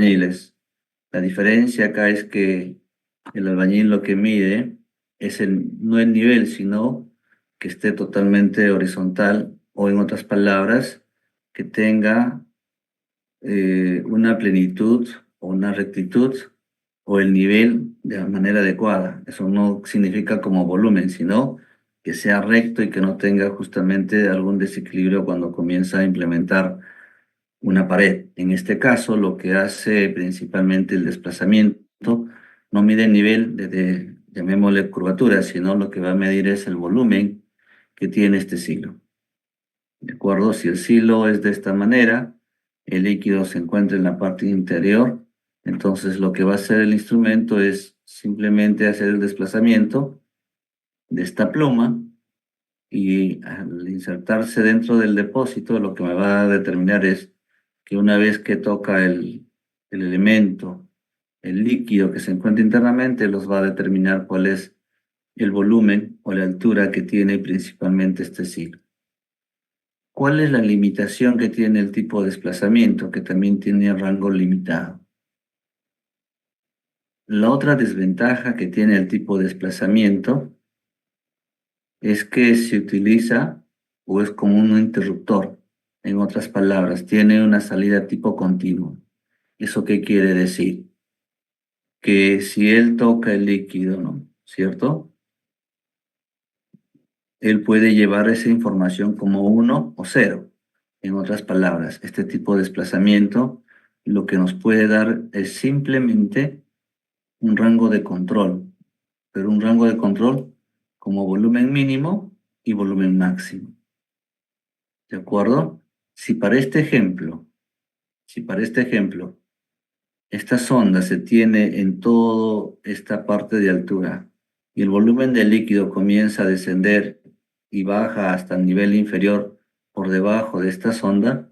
albañiles. La diferencia acá es que el albañil lo que mide es no el nivel, sino que esté totalmente horizontal o en otras palabras, que tenga una plenitud o una rectitud o el nivel de manera adecuada. Eso no significa como volumen, sino que sea recto y que no tenga justamente algún desequilibrio cuando comienza a implementar una pared. En este caso, lo que hace principalmente el desplazamiento no mide el nivel llamémosle curvatura, sino lo que va a medir es el volumen que tiene este silo. ¿De acuerdo? Si el silo es de esta manera, el líquido se encuentra en la parte interior, entonces lo que va a hacer el instrumento es simplemente hacer el desplazamiento de esta pluma y al insertarse dentro del depósito, lo que me va a determinar es que una vez que toca el elemento, el líquido que se encuentra internamente, los va a determinar cuál es el volumen o la altura que tiene principalmente este silo. ¿Cuál es la limitación que tiene el tipo de desplazamiento, que también tiene rango limitado? La otra desventaja que tiene el tipo de desplazamiento es que se utiliza o es como un interruptor. En otras palabras, tiene una salida tipo continuo. ¿Eso qué quiere decir? Que si él toca el líquido, ¿no? ¿Cierto? Él puede llevar esa información como 1 o 0. En otras palabras, este tipo de desplazamiento lo que nos puede dar es simplemente un rango de control, pero un rango de control como volumen mínimo y volumen máximo. ¿De acuerdo? Si para este ejemplo, esta sonda se tiene en toda esta parte de altura y el volumen del líquido comienza a descender y baja hasta el nivel inferior por debajo de esta sonda,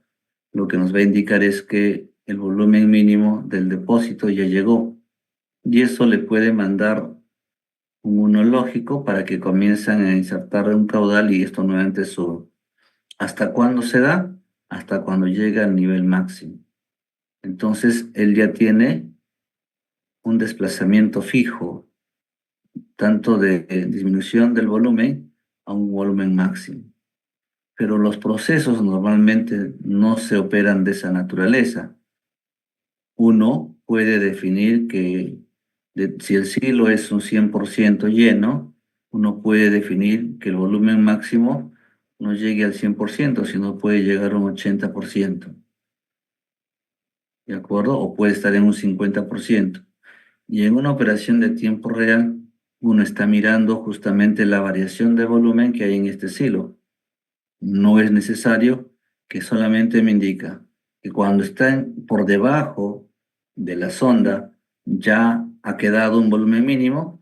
lo que nos va a indicar es que el volumen mínimo del depósito ya llegó y eso le puede mandar un uno lógico para que comiencen a insertar un caudal y esto nuevamente sube. ¿Hasta cuándo se da? Hasta cuando llega al nivel máximo. Entonces, él ya tiene un desplazamiento fijo, tanto de disminución del volumen a un volumen máximo. Pero los procesos normalmente no se operan de esa naturaleza. Uno puede definir que si el silo es un 100% lleno, uno puede definir que el volumen máximo no llegue al 100%, sino puede llegar a un 80%. ¿De acuerdo? O puede estar en un 50%. Y en una operación de tiempo real, uno está mirando justamente la variación de volumen que hay en este silo. No es necesario que solamente me indica que cuando está por debajo de la sonda ya ha quedado un volumen mínimo,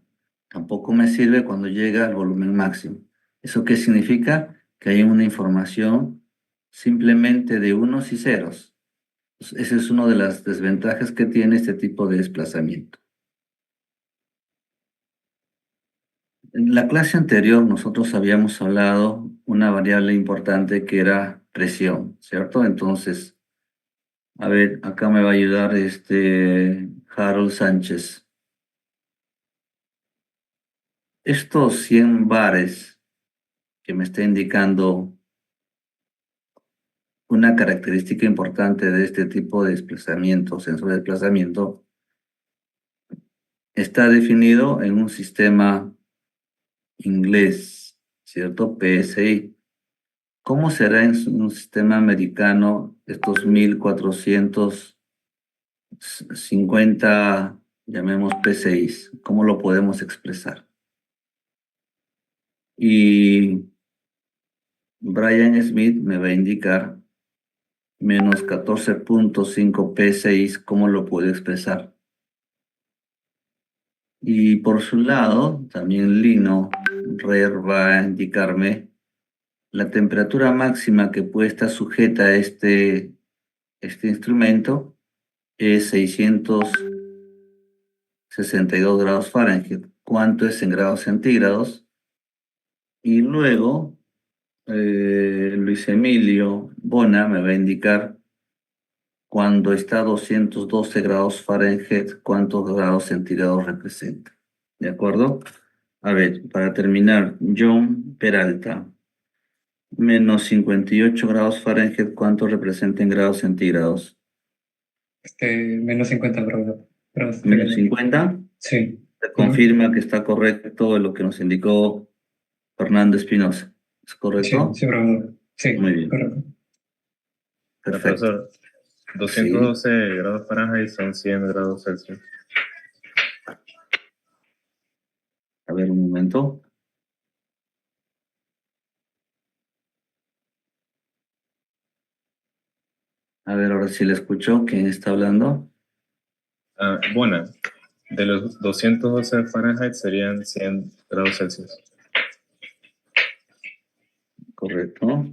tampoco me sirve cuando llega al volumen máximo. ¿Eso qué significa? Que hay una información simplemente de unos y ceros. Esa es una de las desventajas que tiene este tipo de desplazamiento. En la clase anterior nosotros habíamos hablado una variable importante que era presión, ¿cierto? Entonces, a ver, acá me va a ayudar Harold Sánchez. Estos 100 bares que me está indicando una característica importante de este tipo de desplazamiento, sensor de desplazamiento, está definido en un sistema inglés, ¿cierto? PSI. ¿Cómo será en un sistema americano estos 1450, llamemos PSIs? ¿Cómo lo podemos expresar? Y Brian Smith me va a indicar menos 14.5 PSIs, ¿cómo lo puedo expresar? Y por su lado, también Lino Rer va a indicarme la temperatura máxima que puede estar sujeta a este instrumento es 662 grados Fahrenheit. ¿Cuánto es en grados centígrados? Y luego Luis Emilio Bona me va a indicar cuando está a 212 grados Fahrenheit, ¿cuántos grados centígrados representa? ¿De acuerdo? A ver, para terminar, John Peralta, menos 58 grados Fahrenheit, ¿cuánto representa en grados centígrados? Menos 50 grados Menos centígrados. 50. Sí. Se confirma que está correcto lo que nos indicó Fernando Espinosa. ¿Es Sí, correcto? sí, profesor. Muy Sí, bien, correcto. perfecto. Profesor, Sí, 212 grados Fahrenheit son 100 grados Celsius. a ver un momento. A ver, ahora sí le escucho. ¿Quién está hablando? Bueno, de los 212 Fahrenheit serían 100 grados Celsius. Correcto.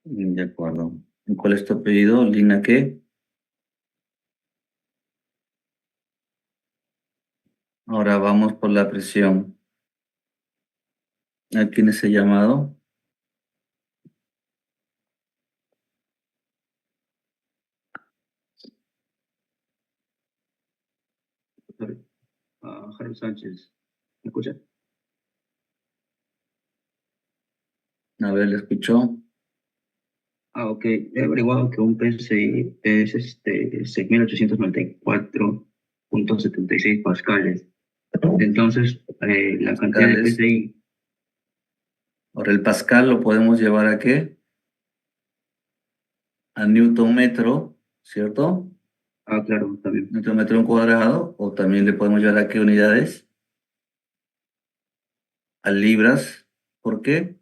Bien, de acuerdo. ¿Cuál es tu apellido? ¿Lina qué? Ahora vamos por la presión. ¿A quién es el llamado? Jairo Sánchez, ¿me escucha? A ver, ¿le escuchó? Ok, he averiguado que un PSI es 6.894.76 pascales. Entonces, la cantidad de Pascales. PSI, Ahora el pascal lo podemos llevar ¿a qué? A newton metro, ¿cierto? claro, también. Newton metro un cuadrado. O también le podemos llevar ¿a qué unidades? A libras. ¿Por qué?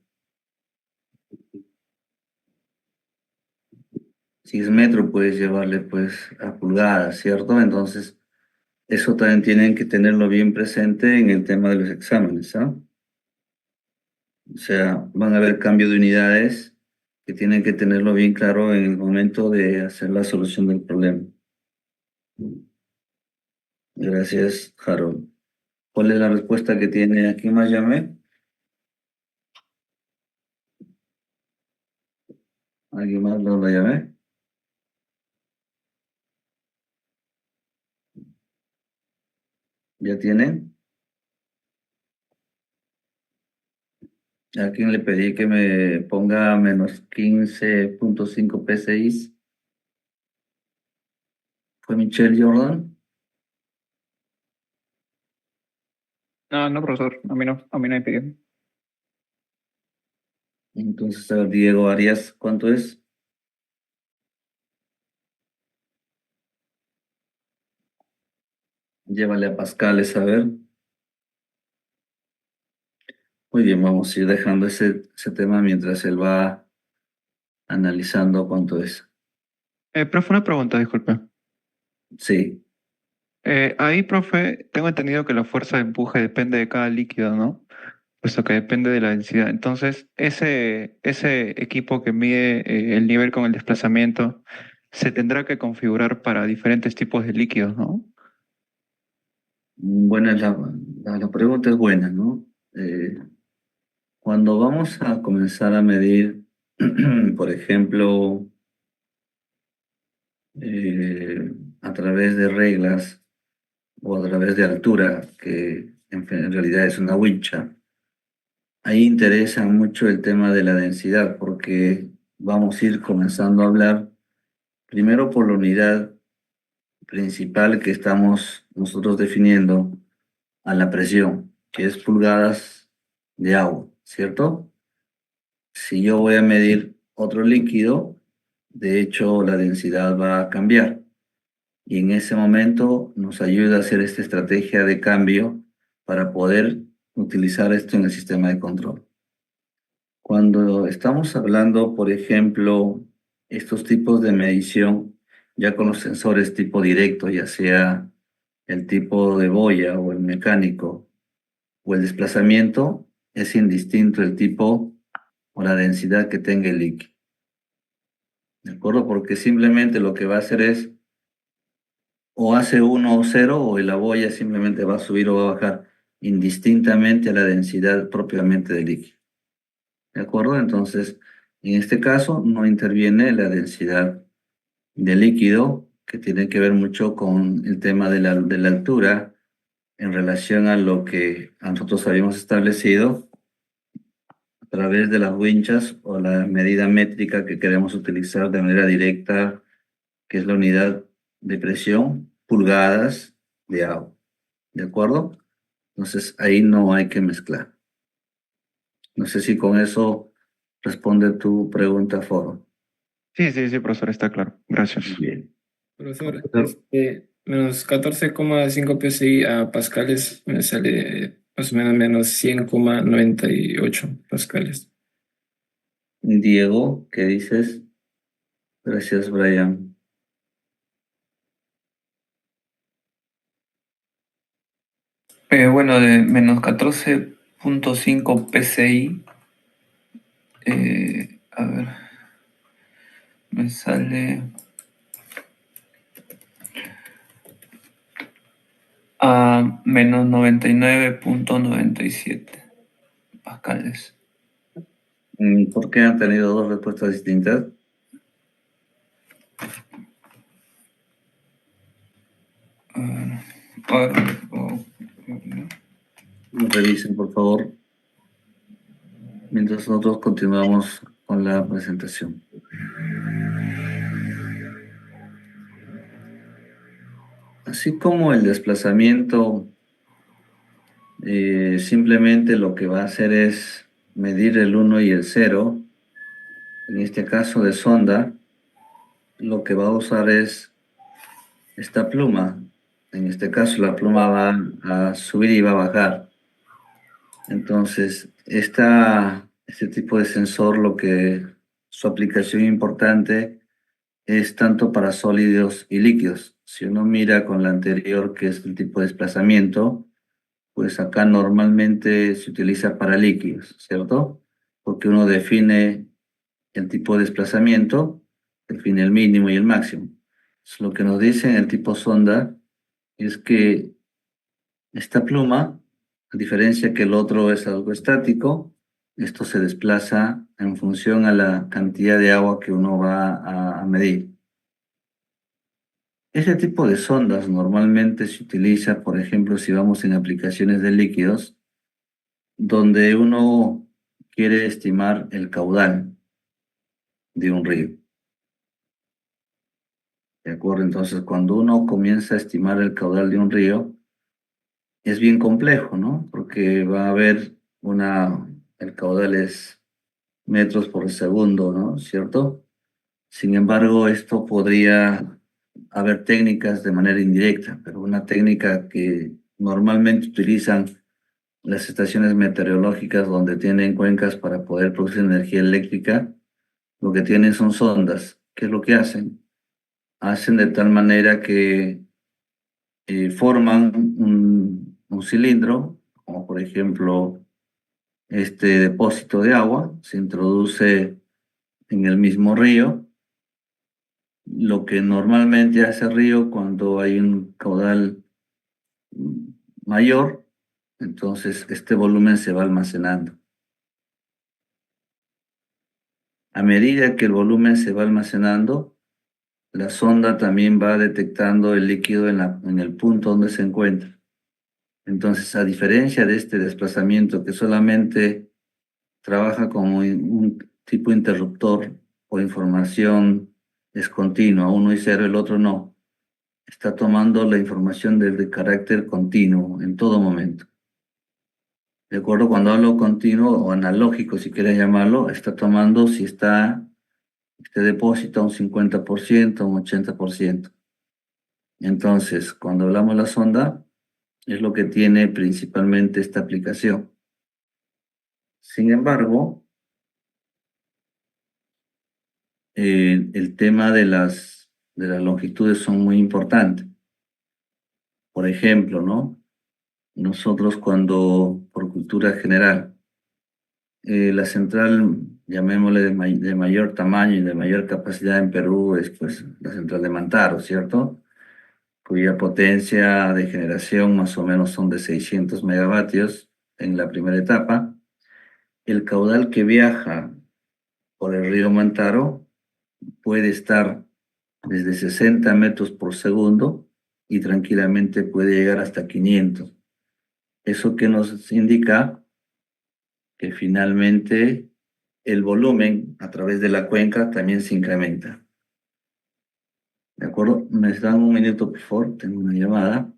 Si es metro, puedes llevarle pues a pulgadas, ¿cierto? Entonces, eso también tienen que tenerlo bien presente en el tema de los exámenes, ¿ah? O sea, van a haber cambio de unidades que tienen que tenerlo bien claro en el momento de hacer la solución del problema. Gracias, Harold. ¿Cuál es la respuesta que tiene? ¿A quién más llamé? ¿Alguien más lo llamé? ¿Ya tienen? ¿A quién le pedí que me ponga menos 15.5 PSI? ¿Fue Michelle Jordan? No, no, profesor. A mí no me pidió. Entonces, a ver, Diego Arias, ¿cuánto es? Llévale a Pascales, a ver. Muy bien, vamos a ir dejando ese tema mientras él va analizando cuánto es. Profe, una pregunta, disculpe. Sí, Ahí, profe, tengo entendido que la fuerza de empuje depende de cada líquido, ¿no? Puesto que depende de la densidad. Entonces, ese equipo que mide el nivel con el desplazamiento se tendrá que configurar para diferentes tipos de líquidos, ¿no? buena es la pregunta es buena, ¿no? Cuando vamos a comenzar a medir, por ejemplo, eh, a través de reglas o a través de altura, que en realidad es una wincha, ahí interesa mucho el tema de la densidad, porque vamos a ir comenzando a hablar primero por la unidad principal que estamos nosotros definiendo a la presión, que es pulgadas de agua, ¿cierto? Si yo voy a medir otro líquido, de hecho la densidad va a cambiar y en ese momento nos ayuda a hacer esta estrategia de cambio para poder utilizar esto en el sistema de control. Cuando estamos hablando, por ejemplo, estos tipos de medición, ya con los sensores tipo directo, ya sea el tipo de boya o el mecánico o el desplazamiento, es indistinto el tipo o la densidad que tenga el líquido. ¿De acuerdo? Porque simplemente lo que va a hacer es o hace 1 o 0 o la boya simplemente va a subir o va a bajar. indistintamente a la densidad propiamente del líquido. ¿De acuerdo? Entonces, en este caso no interviene la densidad del líquido, que tiene que ver mucho con el tema de la altura en relación a lo que nosotros habíamos establecido a través de las winchas o la medida métrica que queremos utilizar de manera directa, que es la unidad de presión, pulgadas de agua. ¿De acuerdo? Entonces ahí no hay que mezclar. No sé si con eso responde tu pregunta, Foro. Sí, sí, sí, profesor, está claro. Gracias. Bien. Profesor, menos 14,5 PSI a pascales me sale más o menos 100,98 pascales. Diego, ¿qué dices? Gracias, Brian. Bueno, de menos 14,5 PSI, a ver, me sale a menos 99,97 pascales. ¿Por qué han tenido dos respuestas distintas? A ver, Revisen, por favor, mientras nosotros continuamos con la presentación. Así como el desplazamiento, simplemente lo que va a hacer es medir el 1 y el 0. En este caso de sonda, lo que va a usar es esta pluma. En este caso la pluma va a subir y va a bajar. Entonces, este tipo de sensor, su aplicación importante es tanto para sólidos y líquidos. Si uno mira con la anterior, que es el tipo de desplazamiento, pues acá normalmente se utiliza para líquidos, ¿cierto? Porque uno define el tipo de desplazamiento, define el mínimo y el máximo. Entonces, lo que nos dice en el tipo sonda es que esta pluma, a diferencia que el otro es algo estático, esto se desplaza en función a la cantidad de agua que uno va a medir. Este tipo de sondas normalmente se utiliza, por ejemplo, si vamos en aplicaciones de líquidos, donde uno quiere estimar el caudal de un río. ¿De acuerdo? Entonces, cuando uno comienza a estimar el caudal de un río, es bien complejo, ¿no? Porque va a haber el caudal es metros por segundo, ¿no? ¿Cierto? Sin embargo, esto podría haber técnicas de manera indirecta, pero una técnica que normalmente utilizan las estaciones meteorológicas donde tienen cuencas para poder producir energía eléctrica, lo que tienen son sondas. ¿Qué es lo que hacen? Hacen de tal manera que forman un cilindro, como por ejemplo este depósito de agua, se introduce en el mismo río, lo que normalmente hace el río cuando hay un caudal mayor, entonces este volumen se va almacenando. A medida que el volumen se va almacenando, la sonda también va detectando el líquido en el punto donde se encuentra. Entonces, a diferencia de este desplazamiento que solamente trabaja como un tipo interruptor o información es continua, uno y cero, el otro no. Está tomando la información de carácter continuo en todo momento. De acuerdo, cuando hablo continuo o analógico, si quieres llamarlo, está tomando si está este depósito a un 50%, un 80%. Entonces, cuando hablamos de la sonda, es lo que tiene principalmente esta aplicación. Sin embargo, el tema de las longitudes son muy importantes. Por ejemplo, ¿no? Nosotros cuando, por cultura general, la central, llamémosle de mayor tamaño y de mayor capacidad en Perú es pues la central de Mantaro, ¿cierto? cuya potencia de generación más o menos son de 600 megavatios en la primera etapa. El caudal que viaja por el río Mantaro puede estar desde 60 metros por segundo y tranquilamente puede llegar hasta 500. Eso que nos indica que finalmente el volumen a través de la cuenca también se incrementa. ¿De acuerdo? ¿Me dan un minuto, por favor? Tengo una llamada.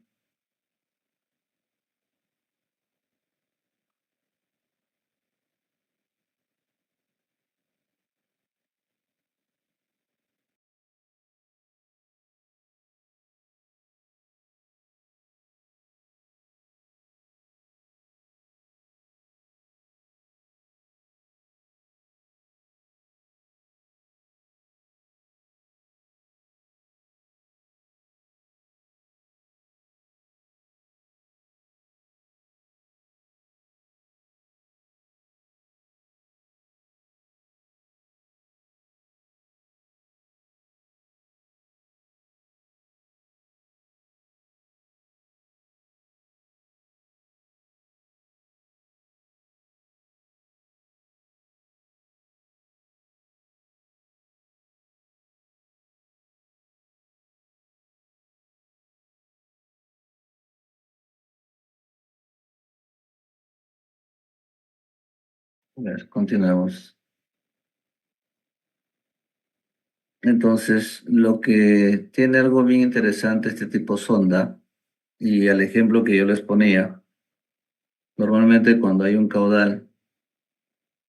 A ver, continuamos. Entonces, lo que tiene algo bien interesante este tipo sonda, y al ejemplo que yo les ponía, normalmente cuando hay un caudal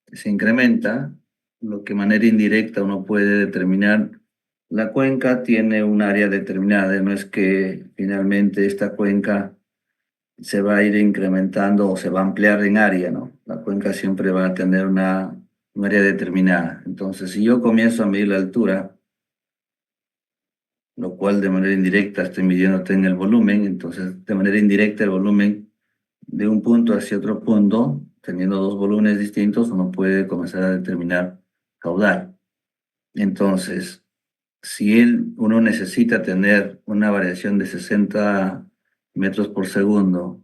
que se incrementa, lo que de manera indirecta uno puede determinar, la cuenca tiene un área determinada, no es que finalmente esta cuenca se va a ir incrementando o se va a ampliar en área, ¿no? La cuenca siempre va a tener un área determinada. Entonces, si yo comienzo a medir la altura, lo cual de manera indirecta estoy midiéndote en el volumen, entonces de manera indirecta el volumen de un punto hacia otro punto, teniendo dos volúmenes distintos, uno puede comenzar a determinar caudal. Entonces, si uno necesita tener una variación de 60 metros por segundo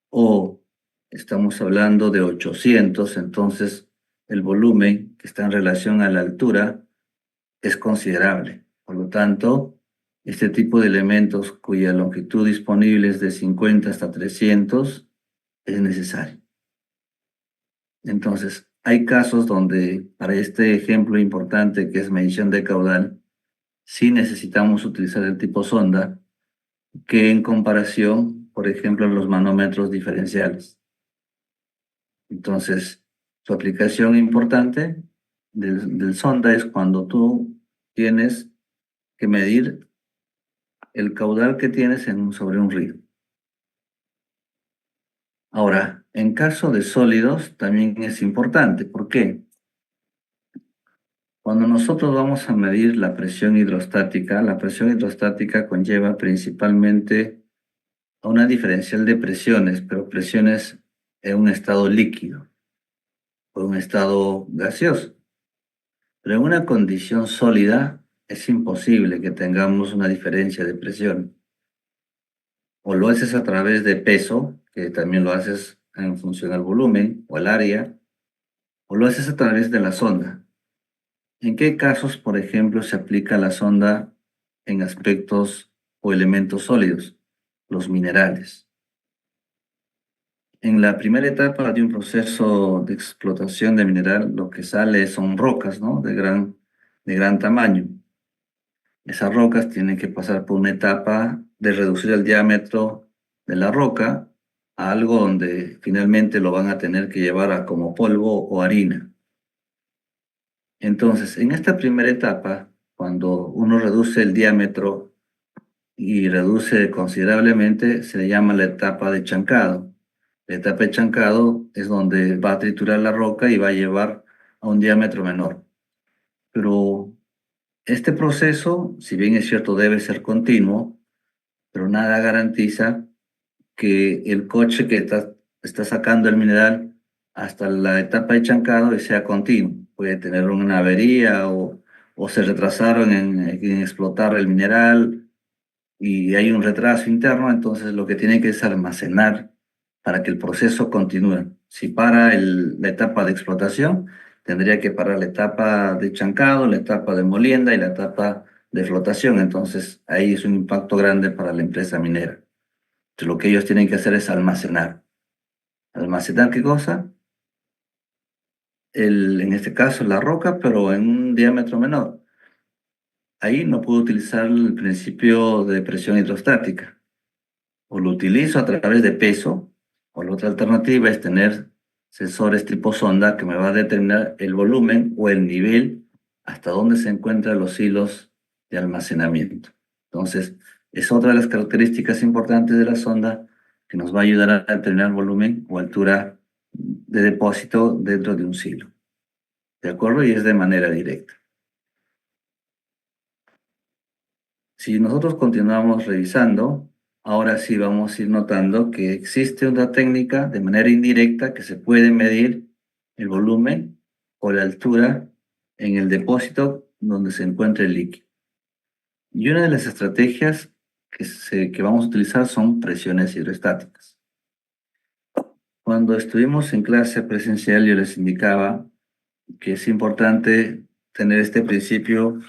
o estamos hablando de 800, entonces el volumen que está en relación a la altura es considerable. Por lo tanto, este tipo de elementos cuya longitud disponible es de 50 hasta 300 es necesario. Entonces, hay casos donde para este ejemplo importante que es medición de caudal, sí necesitamos utilizar el tipo sonda que en comparación, por ejemplo, los manómetros diferenciales. Entonces, su aplicación importante del sonda es cuando tú tienes que medir el caudal que tienes sobre un río. Ahora, en caso de sólidos también es importante. ¿Por qué? Cuando nosotros vamos a medir la presión hidrostática conlleva principalmente a una diferencial de presiones, pero presiones en un estado líquido o en un estado gaseoso. Pero en una condición sólida es imposible que tengamos una diferencia de presión. O lo haces a través de peso, que también lo haces en función al volumen o al área, o lo haces a través de la sonda. ¿En qué casos, por ejemplo, se aplica la sonda en aspectos o elementos sólidos? Los minerales. En la primera etapa de un proceso de explotación de mineral, lo que sale son rocas, ¿no? De gran tamaño. Esas rocas tienen que pasar por una etapa de reducir el diámetro de la roca a algo donde finalmente lo van a tener que llevar a como polvo o harina. Entonces, en esta primera etapa, cuando uno reduce el diámetro y reduce considerablemente, se le llama la etapa de chancado. La etapa de chancado es donde va a triturar la roca y va a llevar a un diámetro menor. Pero este proceso, si bien es cierto, debe ser continuo, pero nada garantiza que el coche que está sacando el mineral hasta la etapa de chancado sea continuo. Puede tener una avería o se retrasaron en explotar el mineral y hay un retraso interno, entonces lo que tiene que es almacenar para que el proceso continúe. Si para la etapa de explotación, tendría que parar la etapa de chancado, la etapa de molienda y la etapa de flotación. Entonces ahí es un impacto grande para la empresa minera. Entonces, lo que ellos tienen que hacer es almacenar. ¿Almacenar qué cosa? En este caso la roca, pero en un diámetro menor. Ahí no puedo utilizar el principio de presión hidrostática. O lo utilizo a través de peso, o la otra alternativa es tener sensores tipo sonda que me va a determinar el volumen o el nivel hasta dónde se encuentran los hilos de almacenamiento. Entonces, es otra de las características importantes de la sonda que nos va a ayudar a determinar volumen o altura de depósito dentro de un silo. ¿De acuerdo? Y es de manera directa. Si nosotros continuamos revisando, ahora sí vamos a ir notando que existe una técnica de manera indirecta que se puede medir el volumen o la altura en el depósito donde se encuentra el líquido. Y una de las estrategias que vamos a utilizar son presiones hidrostáticas. Cuando estuvimos en clase presencial, yo les indicaba que es importante tener este principio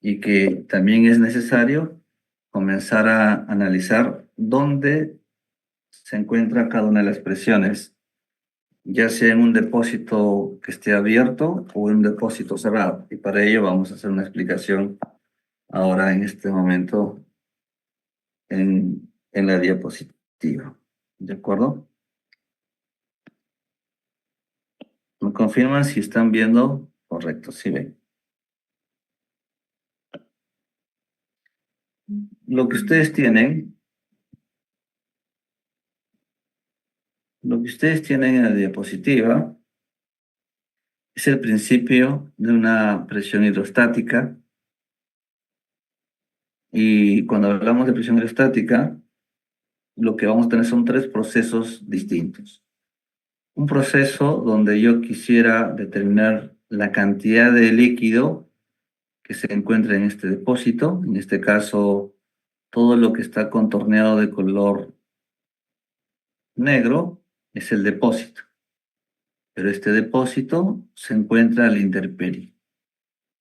y que también es necesario comenzar a analizar dónde se encuentra cada una de las presiones, ya sea en un depósito que esté abierto o en un depósito cerrado. Y para ello vamos a hacer una explicación ahora en este momento en la diapositiva. ¿De acuerdo? ¿Me confirman si están viendo? Correcto, sí ven. Lo que ustedes tienen en la diapositiva es el principio de una presión hidrostática. Y cuando hablamos de presión hidrostática, lo que vamos a tener son tres procesos distintos. Un proceso donde yo quisiera determinar la cantidad de líquido que se encuentra en este depósito, en este caso, todo lo que está contorneado de color negro es el depósito, pero este depósito se encuentra a la intemperie.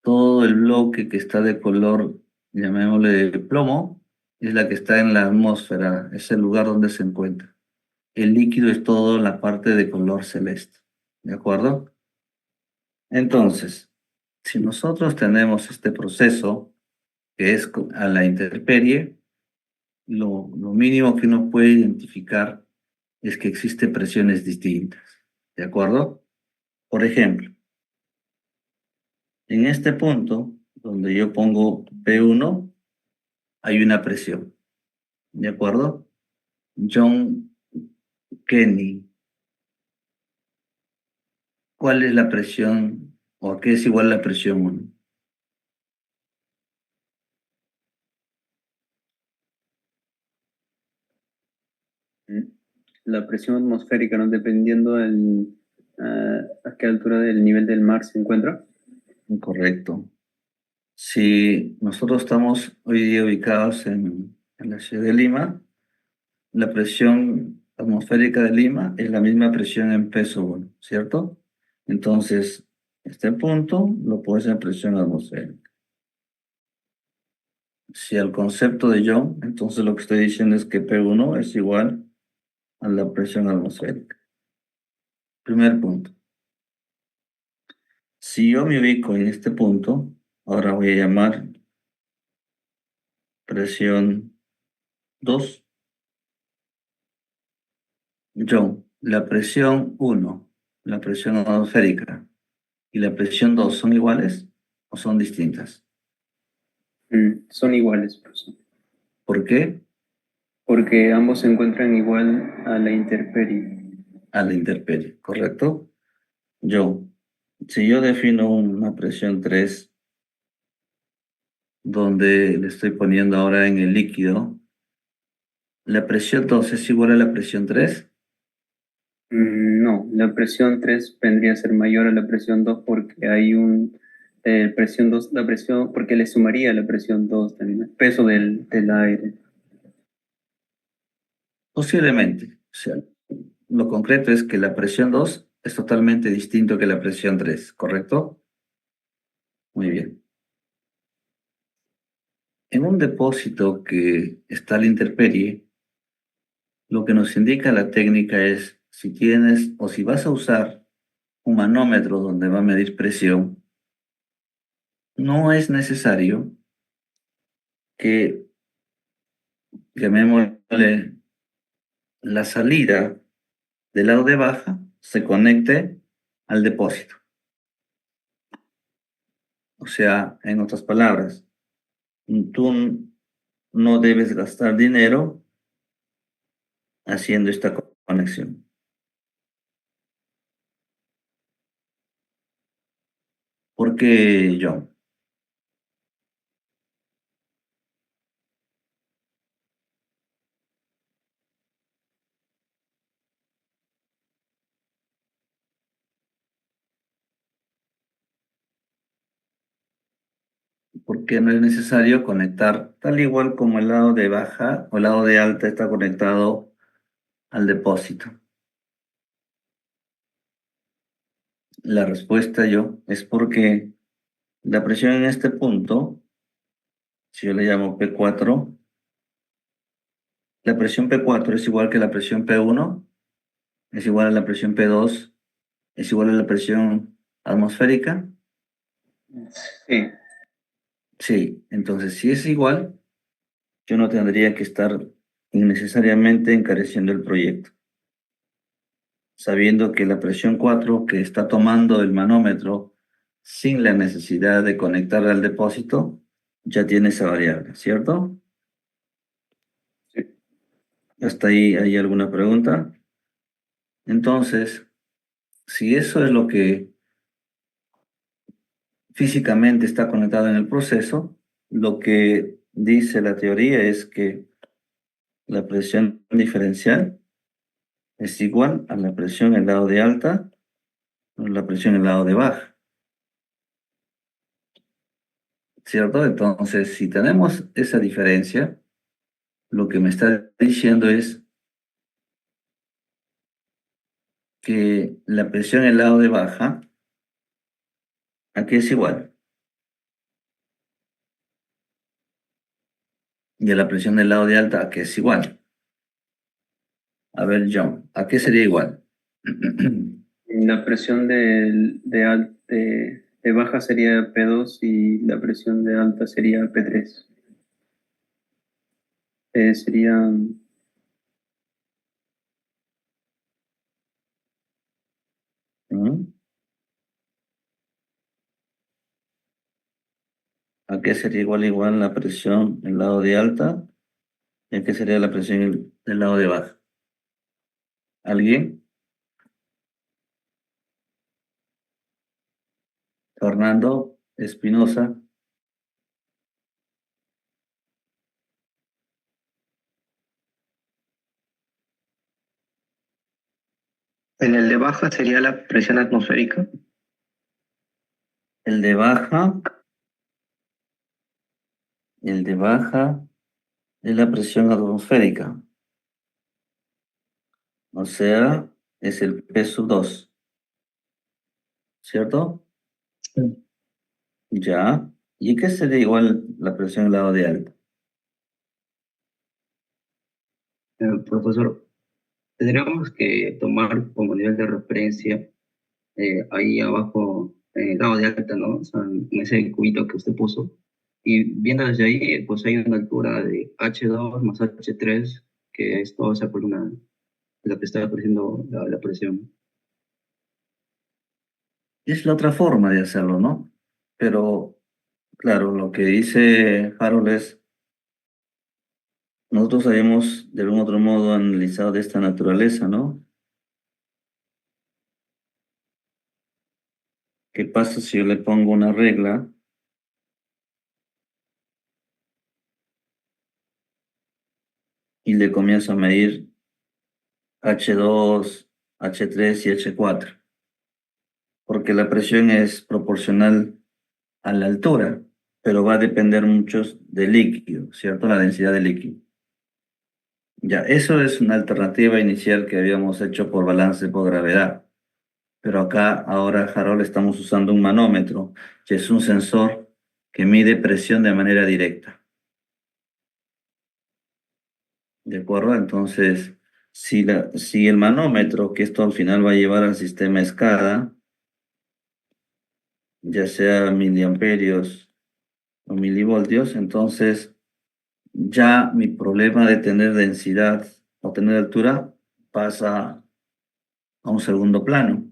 Todo el bloque que está de color, llamémosle plomo, es la que está en la atmósfera, es el lugar donde se encuentra. El líquido es todo la parte de color celeste, ¿de acuerdo? Entonces, si nosotros tenemos este proceso que es a la intemperie, lo mínimo que uno puede identificar es que existen presiones distintas, ¿de acuerdo? Por ejemplo, en este punto, donde yo pongo P1, hay una presión, ¿de acuerdo? John Kenny, ¿cuál es la presión o a qué es igual la presión 1? La presión atmosférica, ¿no? Dependiendo a qué altura del nivel del mar se encuentra. Correcto. Si nosotros estamos hoy día ubicados en la ciudad de Lima, la presión atmosférica de Lima es la misma presión en peso 1, ¿cierto? Entonces, este punto lo puedes en presión atmosférica. Si al concepto de Young, entonces lo que estoy diciendo es que P1 es igual a la presión atmosférica. Primer punto. Si yo me ubico en este punto, ahora voy a llamar presión 2. John, la presión 1, la presión atmosférica y la presión 2 son iguales o son distintas. Son iguales, profesor. ¿Por qué? Porque ambos se encuentran igual a la intemperie. A la intemperie, ¿correcto? John, si yo defino una presión 3, donde le estoy poniendo ahora en el líquido, ¿la presión 2 es igual a la presión 3? No, la presión 3 vendría a ser mayor a la presión 2 porque hay presión 2, la presión, porque le sumaría la presión 2 también, el peso del aire. Posiblemente. O sea, lo concreto es que la presión 2 es totalmente distinto que la presión 3, ¿correcto? Muy bien. En un depósito que está a la intemperie, lo que nos indica la técnica es si tienes o si vas a usar un manómetro donde va a medir presión, no es necesario que, llamémosle, la salida del lado de baja se conecte al depósito. O sea, en otras palabras, tú no debes gastar dinero haciendo esta conexión. ¿Por qué, John? Porque no es necesario conectar, tal igual como el lado de baja o el lado de alta está conectado al depósito. La respuesta, yo, es porque la presión en este punto, si yo le llamo P4, la presión P4 es igual que la presión P1, es igual a la presión P2, es igual a la presión atmosférica. Sí, Sí, entonces si es igual, yo no tendría que estar innecesariamente encareciendo el proyecto, sabiendo que la presión 4 que está tomando el manómetro sin la necesidad de conectar al depósito, ya tiene esa variable, ¿cierto? sí. ¿Hasta ahí hay alguna pregunta? Entonces, si eso es lo que físicamente está conectado en el proceso, lo que dice la teoría es que la presión diferencial es igual a la presión en el lado de alta o la presión en el lado de baja, ¿cierto? Entonces, si tenemos esa diferencia, lo que me está diciendo es que la presión en el lado de baja aquí es igual, y a la presión del lado de alta aquí es igual. A ver, John, ¿a qué sería igual? La presión de baja sería P2 y la presión de alta sería P3. Sería ¿Mm? ¿A qué sería igual la presión del lado de alta? ¿Y a qué sería la presión del lado de baja? ¿Alguien? Fernando Espinosa. En el de baja sería la presión atmosférica. El de baja, el de baja es la presión atmosférica. O sea, es el P sub 2, ¿cierto? Sí. Ya. ¿Y qué sería igual la presión del lado de alta? Profesor, tendríamos que tomar como nivel de referencia ahí abajo, en el lado de alta, ¿no? O sea, en ese cubito que usted puso. Y viendo desde ahí, pues hay una altura de H2 más H3, que es toda esa columna de la que está apareciendo la presión. Es la otra forma de hacerlo, ¿no? Pero, claro, lo que dice Harold es, nosotros habíamos de algún otro modo analizado de esta naturaleza, ¿no? ¿Qué pasa si yo le pongo una regla y le comienzo a medir H2, H3 y H4? Porque la presión es proporcional a la altura, pero va a depender mucho del líquido, ¿cierto? La densidad del líquido. Ya, eso es una alternativa inicial que habíamos hecho por balance por gravedad. Pero acá, ahora, Harold, estamos usando un manómetro, que es un sensor que mide presión de manera directa. ¿De acuerdo? Entonces, si el manómetro, que esto al final va a llevar al sistema SCADA, ya sea miliamperios o milivoltios, entonces ya mi problema de tener densidad o tener altura pasa a un segundo plano.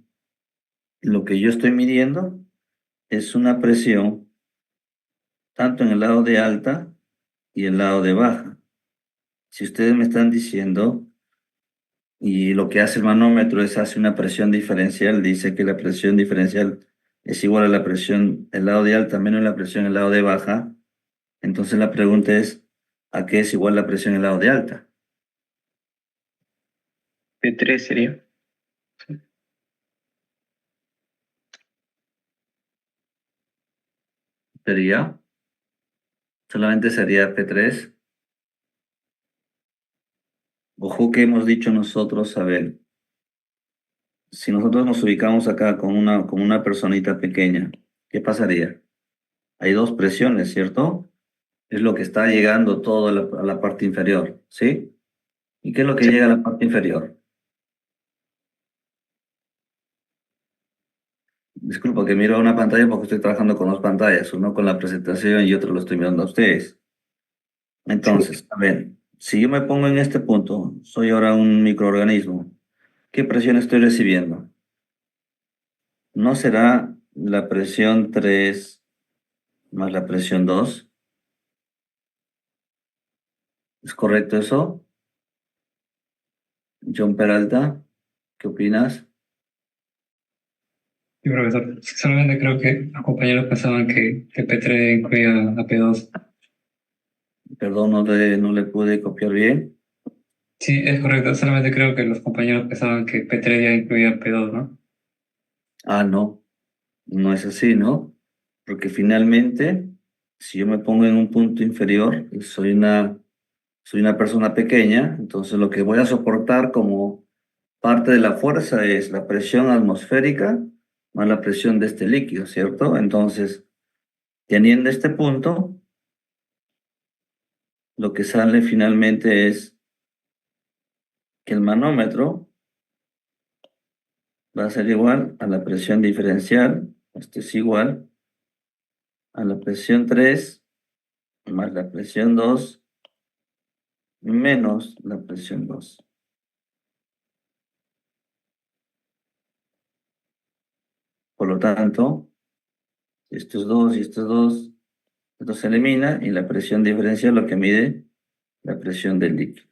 Lo que yo estoy midiendo es una presión tanto en el lado de alta y el lado de baja. Si ustedes me están diciendo, y lo que hace el manómetro es hace una presión diferencial, dice que la presión diferencial es igual a la presión del lado de alta menos la presión del lado de baja, entonces la pregunta es, ¿a qué es igual la presión del lado de alta? P3 sería. Sería, solamente sería P3. Ojo que hemos dicho nosotros, a ver, si nosotros nos ubicamos acá con una personita pequeña, ¿qué pasaría? Hay dos presiones, ¿cierto? Es lo que está llegando todo a la parte inferior, ¿sí? ¿Y qué es lo que llega a la parte inferior? Disculpa que miro una pantalla porque estoy trabajando con dos pantallas, uno con la presentación y otro lo estoy mirando a ustedes. Entonces, a ver, si yo me pongo en este punto, soy ahora un microorganismo, ¿qué presión estoy recibiendo? ¿No será la presión 3 más la presión 2? ¿Es correcto eso? John Peralta, ¿qué opinas? Sí, profesor. Solamente creo que los compañeros pensaban que P3 incluía a P2. Perdón, no le pude copiar bien. Sí, es correcto. Solamente creo que los compañeros pensaban que P3 ya incluía P2, ¿no? Ah, no, no es así, ¿no? Porque finalmente, si yo me pongo en un punto inferior, y soy una persona pequeña, entonces lo que voy a soportar como parte de la fuerza es la presión atmosférica más la presión de este líquido, ¿cierto? Entonces, teniendo este punto, lo que sale finalmente es que el manómetro va a ser igual a la presión diferencial, esto es igual a la presión 3 más la presión 2 menos la presión 2. Por lo tanto, estos dos y estos dos, esto se elimina y la presión diferencial lo que mide la presión del líquido.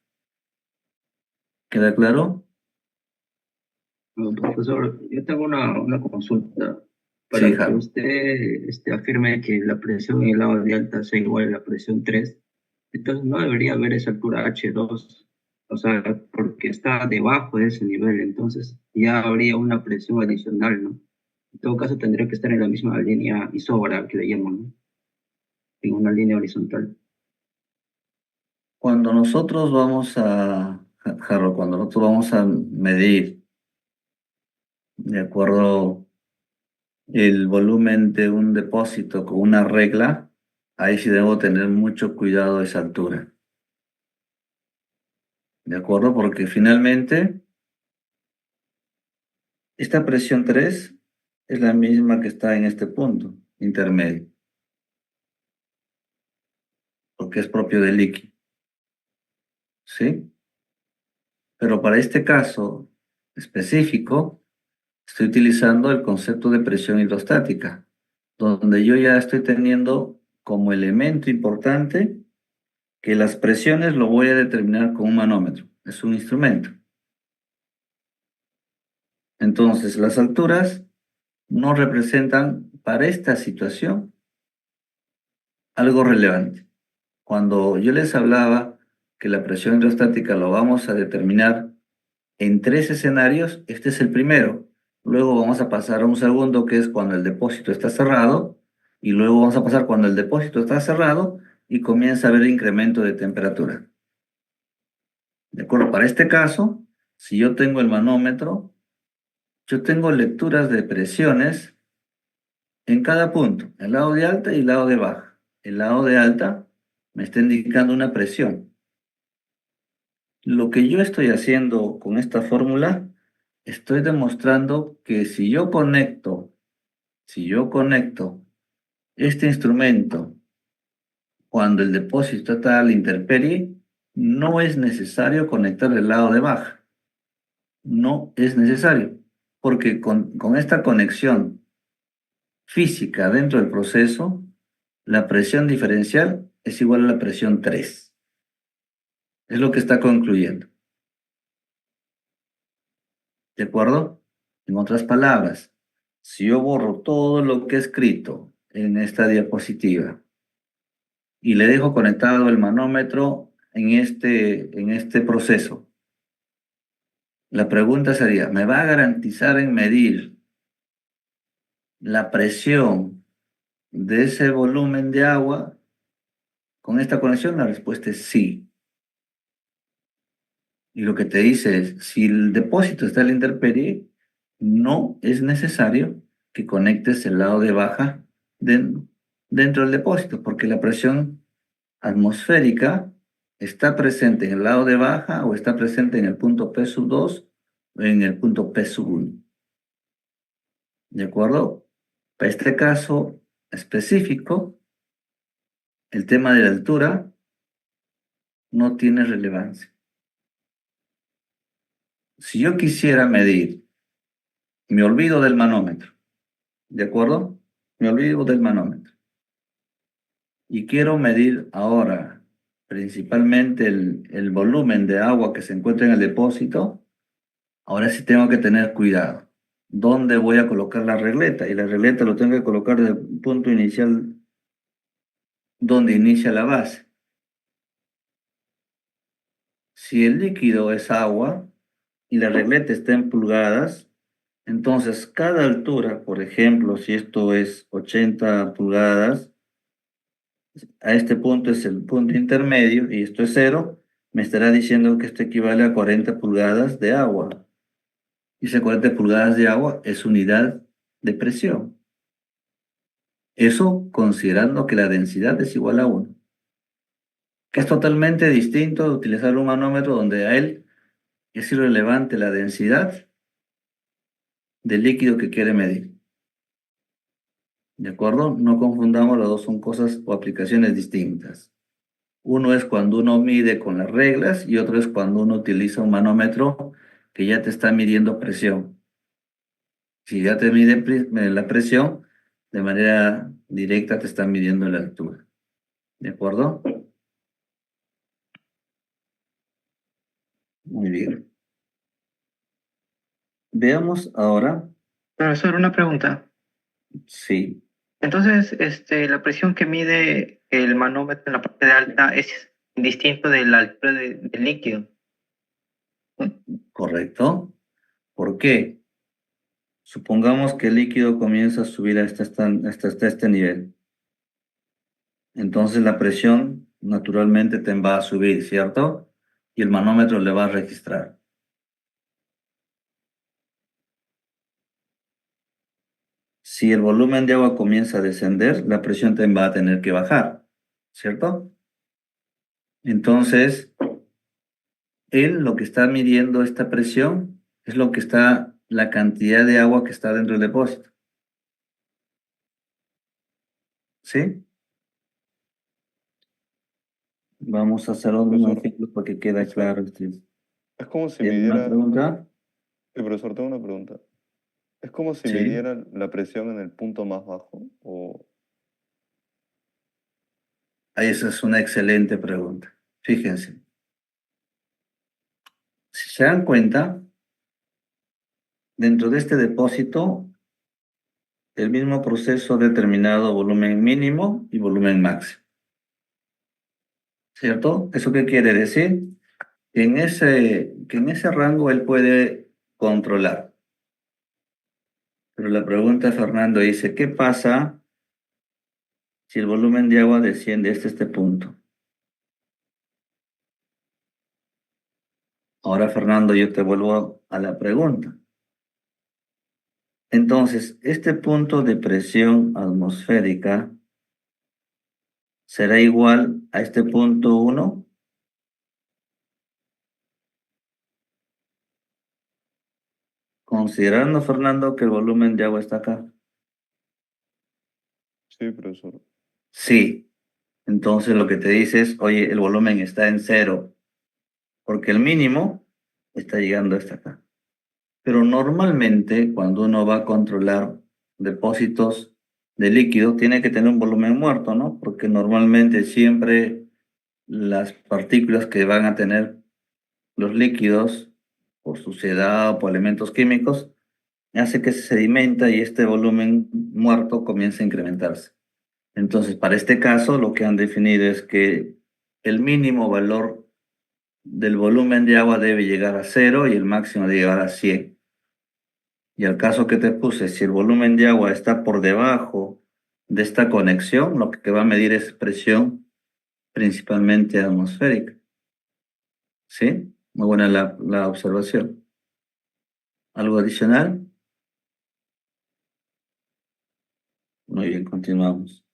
¿Queda claro? Profesor, yo tengo una consulta. Sí, Para que Jaro. usted afirme que la presión en el lado de alta sea igual a la presión 3, entonces no debería haber esa altura H2, o sea, porque está debajo de ese nivel, entonces ya habría una presión adicional, ¿no? En todo caso tendría que estar en la misma línea isóbara que le llaman, ¿no? En una línea horizontal. Cuando nosotros vamos Jaro, cuando nosotros vamos a medir, de acuerdo, el volumen de un depósito con una regla, ahí sí debo tener mucho cuidado de esa altura. ¿De acuerdo? Porque finalmente, esta presión 3 es la misma que está en este punto intermedio, porque es propio del líquido. ¿Sí? Pero para este caso específico, estoy utilizando el concepto de presión hidrostática, donde yo ya estoy teniendo como elemento importante que las presiones lo voy a determinar con un manómetro, es un instrumento. Entonces, las alturas no representan para esta situación algo relevante. Cuando yo les hablaba que la presión hidrostática lo vamos a determinar en tres escenarios, este es el primero. Luego vamos a pasar a un segundo, que es cuando el depósito está cerrado, y luego vamos a pasar cuando el depósito está cerrado y comienza a haber incremento de temperatura. ¿De acuerdo? Para este caso, si yo tengo el manómetro, yo tengo lecturas de presiones en cada punto, el lado de alta y el lado de baja. El lado de alta me está indicando una presión. Lo que yo estoy haciendo con esta fórmula, estoy demostrando que si yo conecto este instrumento cuando el depósito está a la intemperie, no es necesario conectar el lado de baja. No es necesario, porque con esta conexión física dentro del proceso, la presión diferencial es igual a la presión 3. Es lo que está concluyendo. ¿De acuerdo? En otras palabras, si yo borro todo lo que he escrito en esta diapositiva y le dejo conectado el manómetro en este proceso, la pregunta sería, ¿me va a garantizar en medir la presión de ese volumen de agua con esta conexión? La respuesta es sí. Y lo que te dice es, si el depósito está a la intemperie, no es necesario que conectes el lado de baja dentro del depósito, porque la presión atmosférica está presente en el lado de baja o está presente en el punto P sub 2 o en el punto P sub 1. ¿De acuerdo? Para este caso específico, el tema de la altura no tiene relevancia. Si yo quisiera medir, me olvido del manómetro, ¿de acuerdo? Me olvido del manómetro. Y quiero medir ahora principalmente el volumen de agua que se encuentra en el depósito. Ahora sí tengo que tener cuidado. ¿Dónde voy a colocar la regleta? Y la regleta lo tengo que colocar desde el punto inicial donde inicia la base. Si el líquido es agua y la regleta está en pulgadas, entonces cada altura, por ejemplo, si esto es 80 pulgadas, a este punto es el punto intermedio y esto es 0, me estará diciendo que esto equivale a 40 pulgadas de agua. Y ese 40 pulgadas de agua es unidad de presión. Eso considerando que la densidad es igual a 1. Que es totalmente distinto de utilizar un manómetro donde a él es irrelevante la densidad del líquido que quiere medir. ¿De acuerdo? No confundamos, las dos son cosas o aplicaciones distintas. Uno es cuando uno mide con las reglas y otro es cuando uno utiliza un manómetro que ya te está midiendo presión. Si ya te mide la presión, de manera directa te está midiendo la altura. ¿De acuerdo? Muy bien. Veamos ahora, Profesor, una pregunta. sí, Entonces, la presión que mide el manómetro en la parte de alta es distinto de la altura del líquido. correcto. ¿Por qué? Supongamos que el líquido comienza a subir hasta este nivel. Entonces la presión naturalmente te va a subir, ¿cierto? Y el manómetro le va a registrar. Si el volumen de agua comienza a descender, la presión te va a tener que bajar, ¿cierto? Entonces, él lo que está midiendo esta presión es lo que está, la cantidad de agua que está dentro del depósito. ¿Sí? Vamos a hacer un Profesor, ejemplo para que quede claro. es como si ¿Tiene una midiera, pregunta? profesor, tengo una pregunta. Es como si Sí. midiera la presión en el punto más bajo, o Esa es una excelente pregunta. Fíjense. Si se dan cuenta, dentro de este depósito, el mismo proceso ha determinado volumen mínimo y volumen máximo. ¿Cierto? ¿Eso qué quiere decir? Que en ese rango él puede controlar. Pero la pregunta, Fernando, dice, ¿qué pasa si el volumen de agua desciende hasta este punto? Ahora, Fernando, yo te vuelvo a la pregunta. Entonces, este punto de presión atmosférica será igual a este punto 1, considerando, Fernando, que el volumen de agua está acá. Sí, profesor. Sí. Entonces lo que te dice es, oye, el volumen está en 0, porque el mínimo está llegando hasta acá. Pero normalmente cuando uno va a controlar depósitos de líquido, tiene que tener un volumen muerto, ¿no? Porque normalmente siempre las partículas que van a tener los líquidos, por suciedad o por elementos químicos, hace que se sedimenta y este volumen muerto comienza a incrementarse. Entonces, para este caso, lo que han definido es que el mínimo valor del volumen de agua debe llegar a 0 y el máximo debe llegar a 100. Y al caso que te puse, si el volumen de agua está por debajo de esta conexión, lo que va a medir es presión principalmente atmosférica. ¿Sí? Muy buena la observación. ¿Algo adicional? Muy bien, continuamos.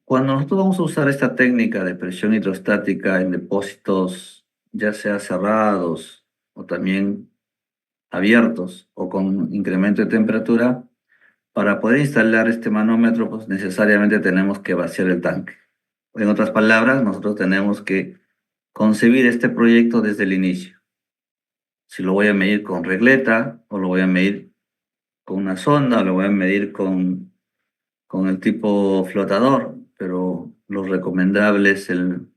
Cuando nosotros vamos a usar esta técnica de presión hidrostática en depósitos, ya sea cerrados o también abiertos o con incremento de temperatura, para poder instalar este manómetro, pues necesariamente tenemos que vaciar el tanque. En otras palabras, nosotros tenemos que concebir este proyecto desde el inicio. Si lo voy a medir con regleta o lo voy a medir con una sonda o lo voy a medir con el tipo flotador, pero lo recomendable es el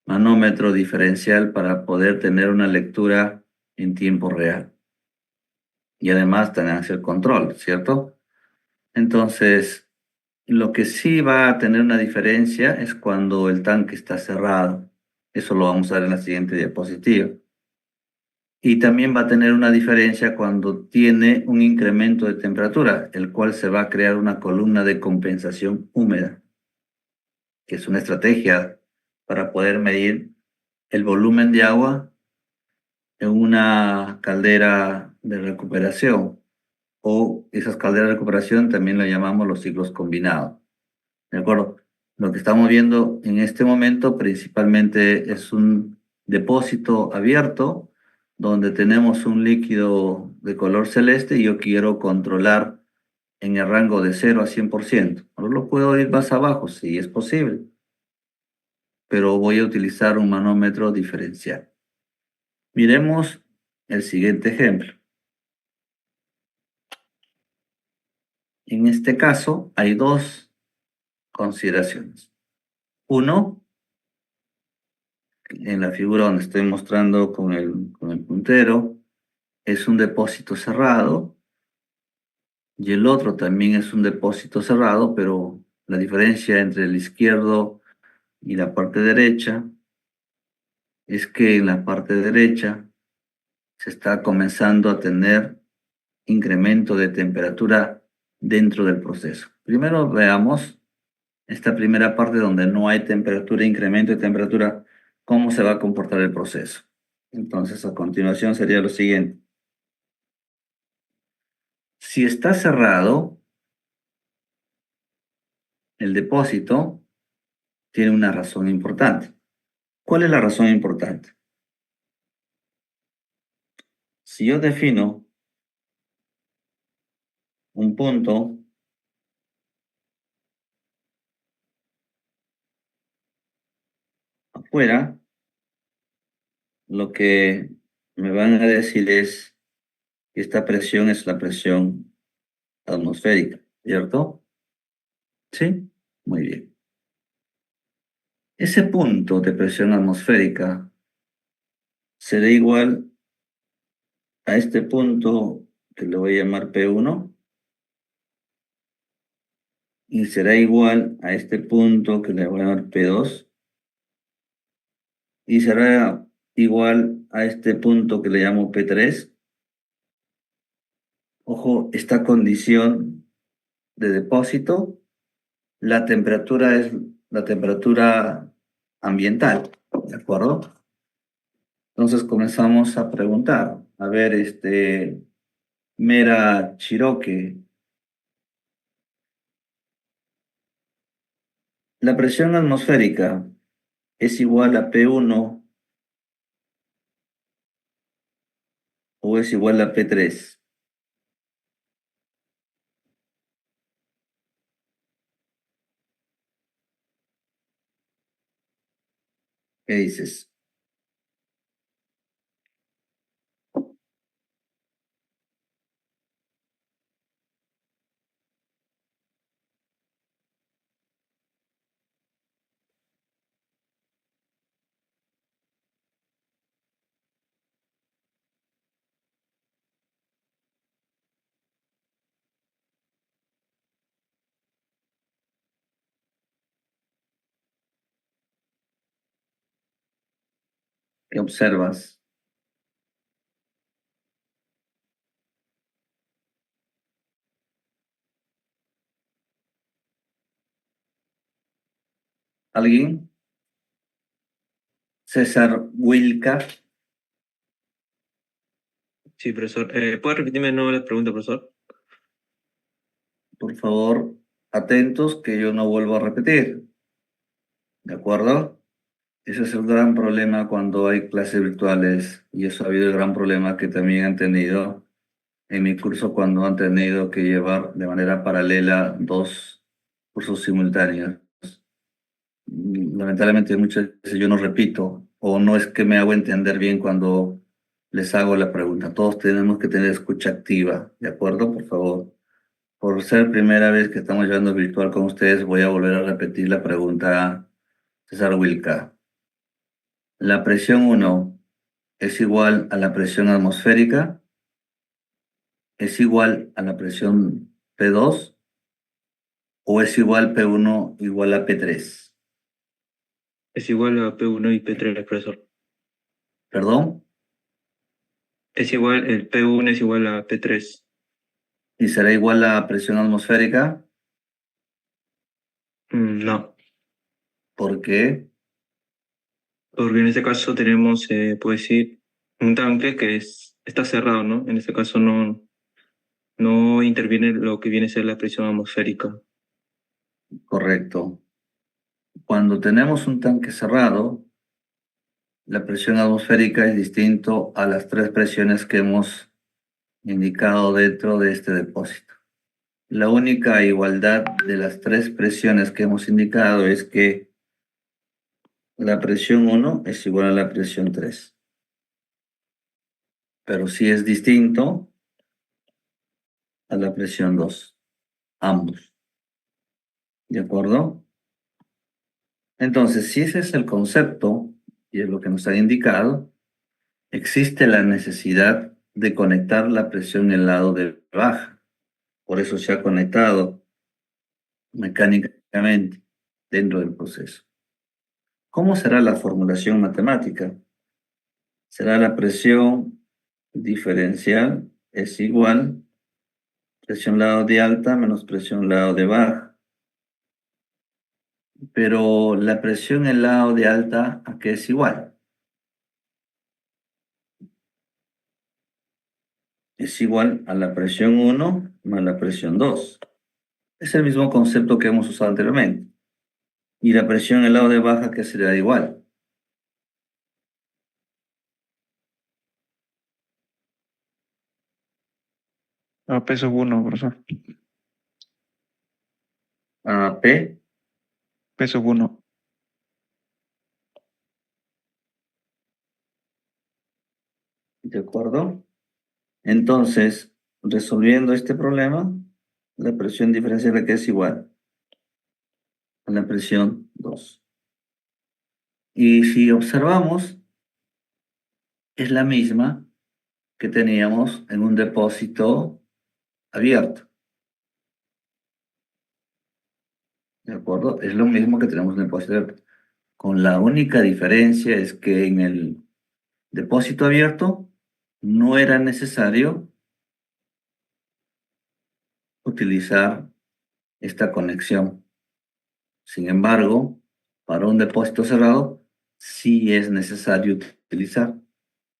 manómetro diferencial para poder tener una lectura en tiempo real. Y además tener el control, ¿cierto? Entonces, lo que sí va a tener una diferencia es cuando el tanque está cerrado. Eso lo vamos a ver en la siguiente diapositiva. Y también va a tener una diferencia cuando tiene un incremento de temperatura, el cual se va a crear una columna de compensación húmeda, que es una estrategia para poder medir el volumen de agua en una caldera de recuperación, o esas calderas de recuperación también lo llamamos los ciclos combinados. ¿De acuerdo? Lo que estamos viendo en este momento principalmente es un depósito abierto donde tenemos un líquido de color celeste y yo quiero controlar en el rango de 0 a 100%. No lo puedo ir más abajo, si es posible, pero voy a utilizar un manómetro diferencial. Miremos el siguiente ejemplo. En este caso hay dos consideraciones. Uno, en la figura donde estoy mostrando con el puntero, es un depósito cerrado y el otro también es un depósito cerrado, pero la diferencia entre el izquierdo y la parte derecha es que en la parte derecha se está comenzando a tener incremento de temperatura dentro del proceso. Primero veamos esta primera parte donde no hay temperatura, incremento de temperatura, cómo se va a comportar el proceso. Entonces, a continuación sería lo siguiente. Si está cerrado, el depósito tiene una razón importante. ¿Cuál es la razón importante? Si yo defino un punto afuera, lo que me van a decir es que esta presión es la presión atmosférica, ¿cierto? ¿Sí? Muy bien. Ese punto de presión atmosférica será igual a este punto que le voy a llamar P1 y será igual a este punto que le voy a llamar P2 y será igual a este punto que le llamo P3. Ojo, esta condición de depósito, la temperatura es la temperatura ambiental, ¿de acuerdo? Entonces comenzamos a preguntar, a ver, Mera Chiroque, la presión atmosférica es igual a P1 o es igual a P3. ¿Qué dices? ¿Qué observas? ¿Alguien? César Wilca, Sí, profesor. ¿Puede repetirme de nuevo la pregunta, profesor? por favor, atentos que yo no vuelvo a repetir, ¿de acuerdo? Ese es el gran problema cuando hay clases virtuales y eso ha habido el gran problema que también han tenido en mi curso cuando han tenido que llevar de manera paralela dos cursos simultáneos. Lamentablemente muchas veces yo no repito o no es que me hago entender bien cuando les hago la pregunta. Todos tenemos que tener escucha activa, ¿de acuerdo? Por favor. Por ser primera vez que estamos llevando virtual con ustedes, voy a volver a repetir la pregunta, César Wilca. ¿La presión 1 es igual a la presión atmosférica? ¿Es igual a la presión P2? ¿O es igual P1 igual a P3? Es igual a P1 y P3, profesor. ¿Perdón? Es igual, el P1 es igual a P3. ¿Y será igual a presión atmosférica? No, ¿Por qué? porque en este caso tenemos, puedo decir, un tanque que está cerrado, ¿no? En este caso no interviene lo que viene a ser la presión atmosférica. Correcto. Cuando tenemos un tanque cerrado, la presión atmosférica es distinto a las tres presiones que hemos indicado dentro de este depósito. La única igualdad de las tres presiones que hemos indicado es que la presión 1 es igual a la presión 3. Pero sí es distinto a la presión 2, ambos. ¿De acuerdo? Entonces, si ese es el concepto, y es lo que nos han indicado, existe la necesidad de conectar la presión en el lado de baja. Por eso se ha conectado mecánicamente dentro del proceso. ¿Cómo será la formulación matemática? Será la presión diferencial es igual presión lado de alta menos presión lado de baja. Pero la presión en el lado de alta, ¿a qué es igual? Es igual a la presión 1 más la presión 2. Es el mismo concepto que hemos usado anteriormente. Y la presión en el lado de baja, ¿qué será igual? A P1, profesor. A P, P1. ¿de acuerdo? Entonces, resolviendo este problema, la presión diferencial que es igual a la presión 2. Y si observamos, es la misma que teníamos en un depósito abierto. ¿De acuerdo? Es lo mismo que tenemos en el depósito abierto. Con la única diferencia es que en el depósito abierto no era necesario utilizar esta conexión. Sin embargo, para un depósito cerrado, sí es necesario utilizar,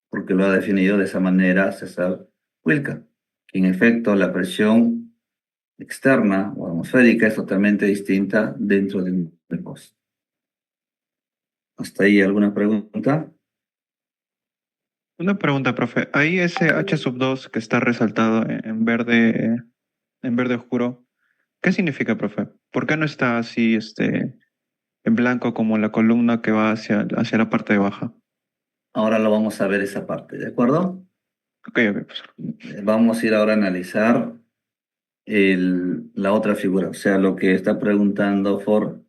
porque lo ha definido de esa manera César Wilca, que en efecto la presión externa o atmosférica es totalmente distinta dentro de un depósito. ¿Hasta ahí alguna pregunta? Una pregunta, profe. Ahí ese H2 que está resaltado en verde oscuro, ¿qué significa, profe? ¿Por qué no está así, en blanco como la columna que va hacia la parte de baja? Ahora lo vamos a ver esa parte, ¿de acuerdo? Ok, ok, profesor. Vamos a ir ahora a analizar la otra figura, o sea, lo que está preguntando Ford.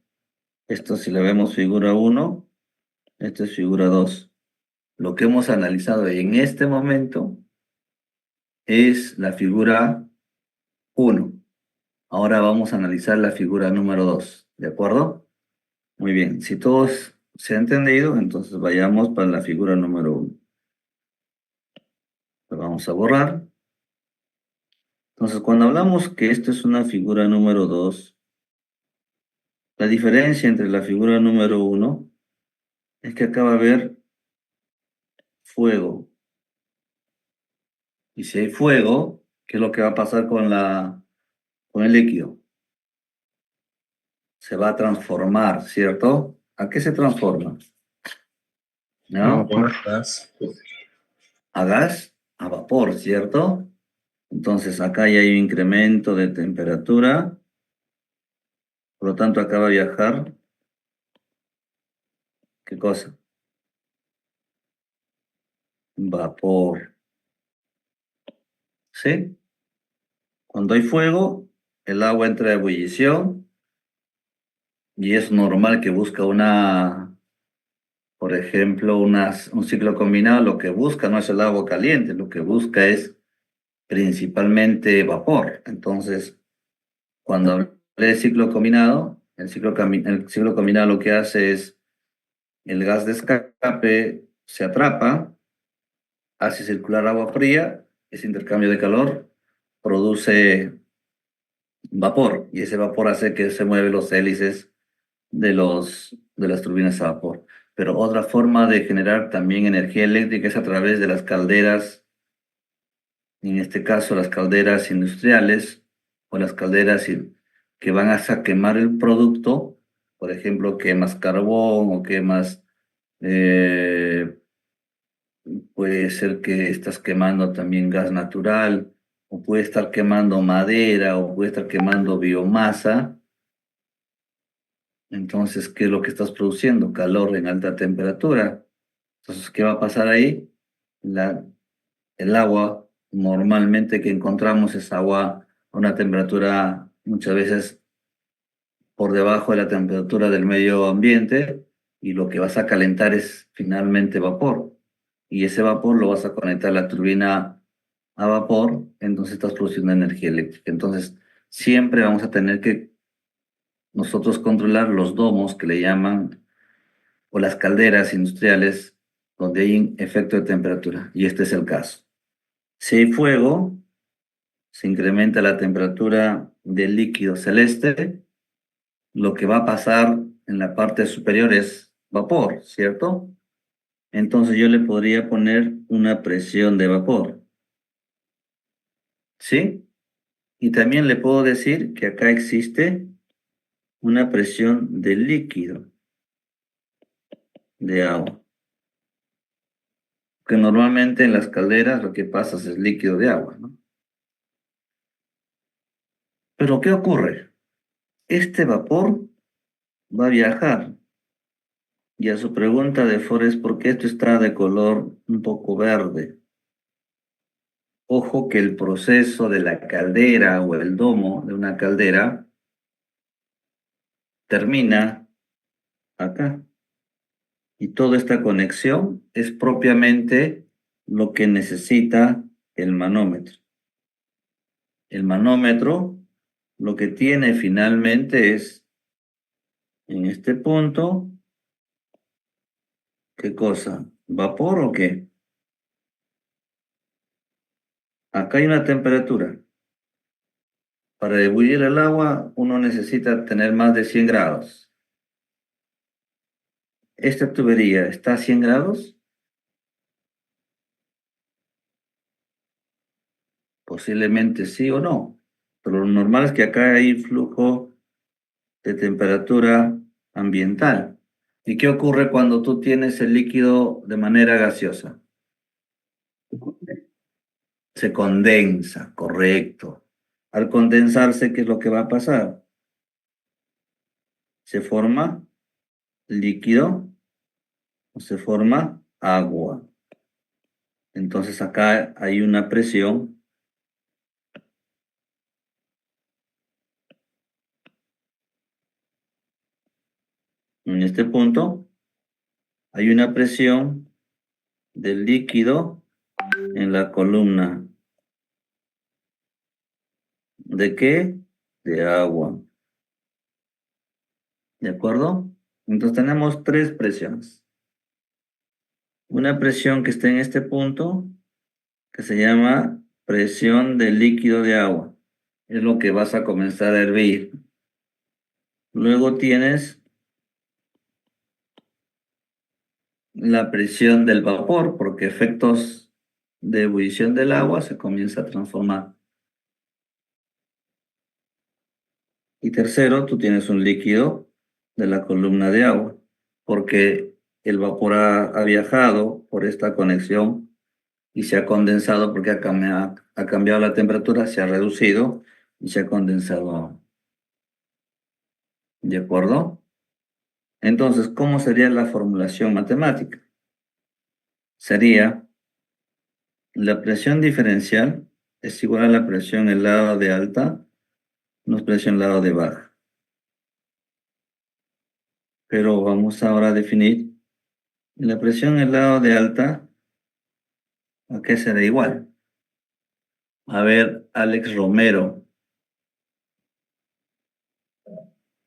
Esto si le vemos figura 1, esto es figura 2. Lo que hemos analizado en este momento es la figura 1. Ahora vamos a analizar la figura número 2, ¿de acuerdo? Muy bien, si todos se han entendido, entonces vayamos para la figura número 1. Lo vamos a borrar. Entonces, cuando hablamos que esto es una figura número 2, la diferencia entre la figura número 1 es que acá va a haber fuego. Y si hay fuego, ¿qué es lo que va a pasar con el líquido? Se va a transformar, ¿cierto? ¿A qué se transforma? ¿No? Vapor. Gas. A gas, a vapor, ¿cierto? Entonces acá ya hay un incremento de temperatura, por lo tanto acá va a viajar, ¿qué cosa? Vapor, ¿sí? Cuando hay fuego, el agua entra a ebullición y es normal que busca por ejemplo, un ciclo combinado, lo que busca no es el agua caliente, lo que busca es principalmente vapor. Entonces, cuando hablé de ciclo combinado, el ciclo combinado lo que hace es el gas de escape se atrapa, hace circular agua fría, ese intercambio de calor produce vapor y ese vapor hace que se mueven los hélices de las turbinas a vapor. Pero otra forma de generar también energía eléctrica es a través de las calderas, en este caso las calderas industriales o las calderas que van a quemar el producto, por ejemplo, quemas carbón o quemas, eh, puede ser que estás quemando también gas natural, o puede estar quemando madera, o puede estar quemando biomasa. Entonces, ¿qué es lo que estás produciendo? Calor en alta temperatura. Entonces, ¿qué va a pasar ahí? El agua, normalmente que encontramos es agua a una temperatura muchas veces por debajo de la temperatura del medio ambiente, y lo que vas a calentar es finalmente vapor. Y ese vapor lo vas a conectar a la turbina a vapor, entonces estás produciendo energía eléctrica. Entonces, siempre vamos a tener que nosotros controlar los domos que le llaman, o las calderas industriales, donde hay un efecto de temperatura, y este es el caso. Si hay fuego, se incrementa la temperatura del líquido celeste, lo que va a pasar en la parte superior es vapor, ¿cierto? Entonces yo le podría poner una presión de vapor, ¿sí? Y también le puedo decir que acá existe una presión de líquido, de agua. Que normalmente en las calderas lo que pasa es líquido de agua, ¿no? Pero ¿qué ocurre? Este vapor va a viajar. Y a su pregunta de Forrest, ¿por qué esto está de color un poco verde? Ojo que el proceso de la caldera o el domo de una caldera termina acá. Y toda esta conexión es propiamente lo que necesita el manómetro. El manómetro lo que tiene finalmente es, en este punto, ¿qué cosa? ¿Vapor o qué? Acá hay una temperatura. Para ebullir el agua, uno necesita tener más de 100 grados. ¿Esta tubería está a 100 grados? Posiblemente sí o no. Pero lo normal es que acá hay flujo de temperatura ambiental. ¿Y qué ocurre cuando tú tienes el líquido de manera gaseosa? Se condensa, correcto. Al condensarse, ¿qué es lo que va a pasar? Se forma líquido o se forma agua. Entonces acá hay una presión. En este punto hay una presión del líquido en la columna. ¿De qué? De agua. ¿De acuerdo? Entonces tenemos tres presiones. Una presión que está en este punto, que se llama presión del líquido de agua. Es lo que vas a comenzar a hervir. Luego tienes la presión del vapor, porque efectos de ebullición del agua se comienza a transformar. Y tercero, tú tienes un líquido de la columna de agua, porque el vapor ha viajado por esta conexión y se ha condensado porque ha cambiado la temperatura, se ha reducido y se ha condensado agua. ¿De acuerdo? Entonces, ¿cómo sería la formulación matemática? Sería la presión diferencial es igual a la presión en lado de alta menos presión en lado de baja. Pero vamos ahora a definir la presión en el lado de alta, ¿a qué será igual? A ver, Alex Romero.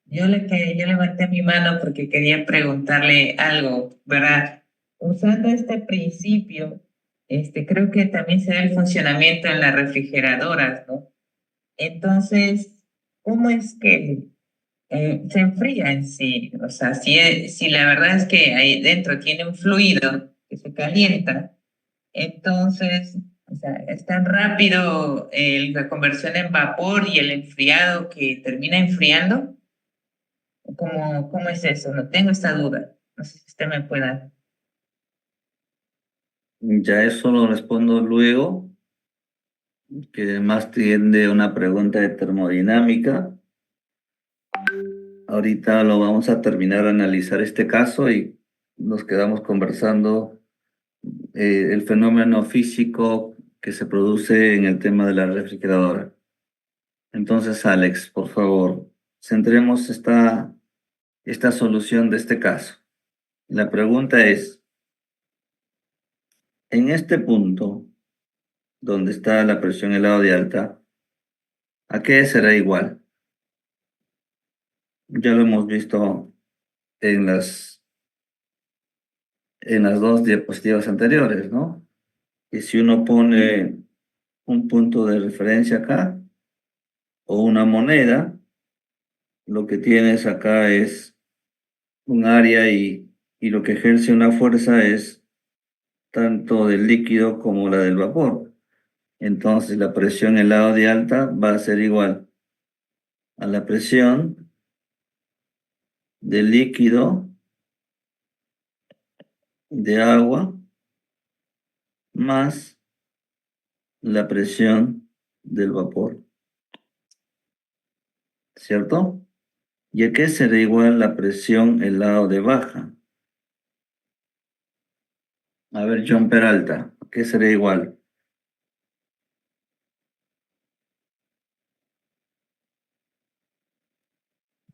Yo levanté mi mano porque quería preguntarle algo, ¿verdad? Usando este principio, creo que también se da el funcionamiento en las refrigeradoras, ¿no? Entonces, ¿cómo es que se enfría en sí? O sea, si la verdad es que ahí dentro tiene un fluido que se calienta, entonces, o sea, es tan rápido la conversión en vapor y el enfriado que termina enfriando. ¿Cómo es eso? No tengo esta duda. No sé si usted me pueda. Ya eso lo respondo luego, que además tiende a una pregunta de termodinámica. Ahorita lo vamos a terminar de analizar este caso y nos quedamos conversando el fenómeno físico que se produce en el tema de la refrigeradora. Entonces, Alex, por favor, centremos esta solución de este caso. La pregunta es, en este punto, donde está la presión helado de alta, ¿a qué será igual? Ya lo hemos visto en las dos diapositivas anteriores, ¿no? Y si uno pone un punto de referencia acá o una moneda, lo que tienes acá es un área y lo que ejerce una fuerza es tanto del líquido como la del vapor. Entonces la presión en el lado de alta va a ser igual a la presión del líquido de agua más la presión del vapor. ¿Cierto? ¿Y a qué será igual la presión en lado de baja? A ver, John Peralta, ¿a qué será igual?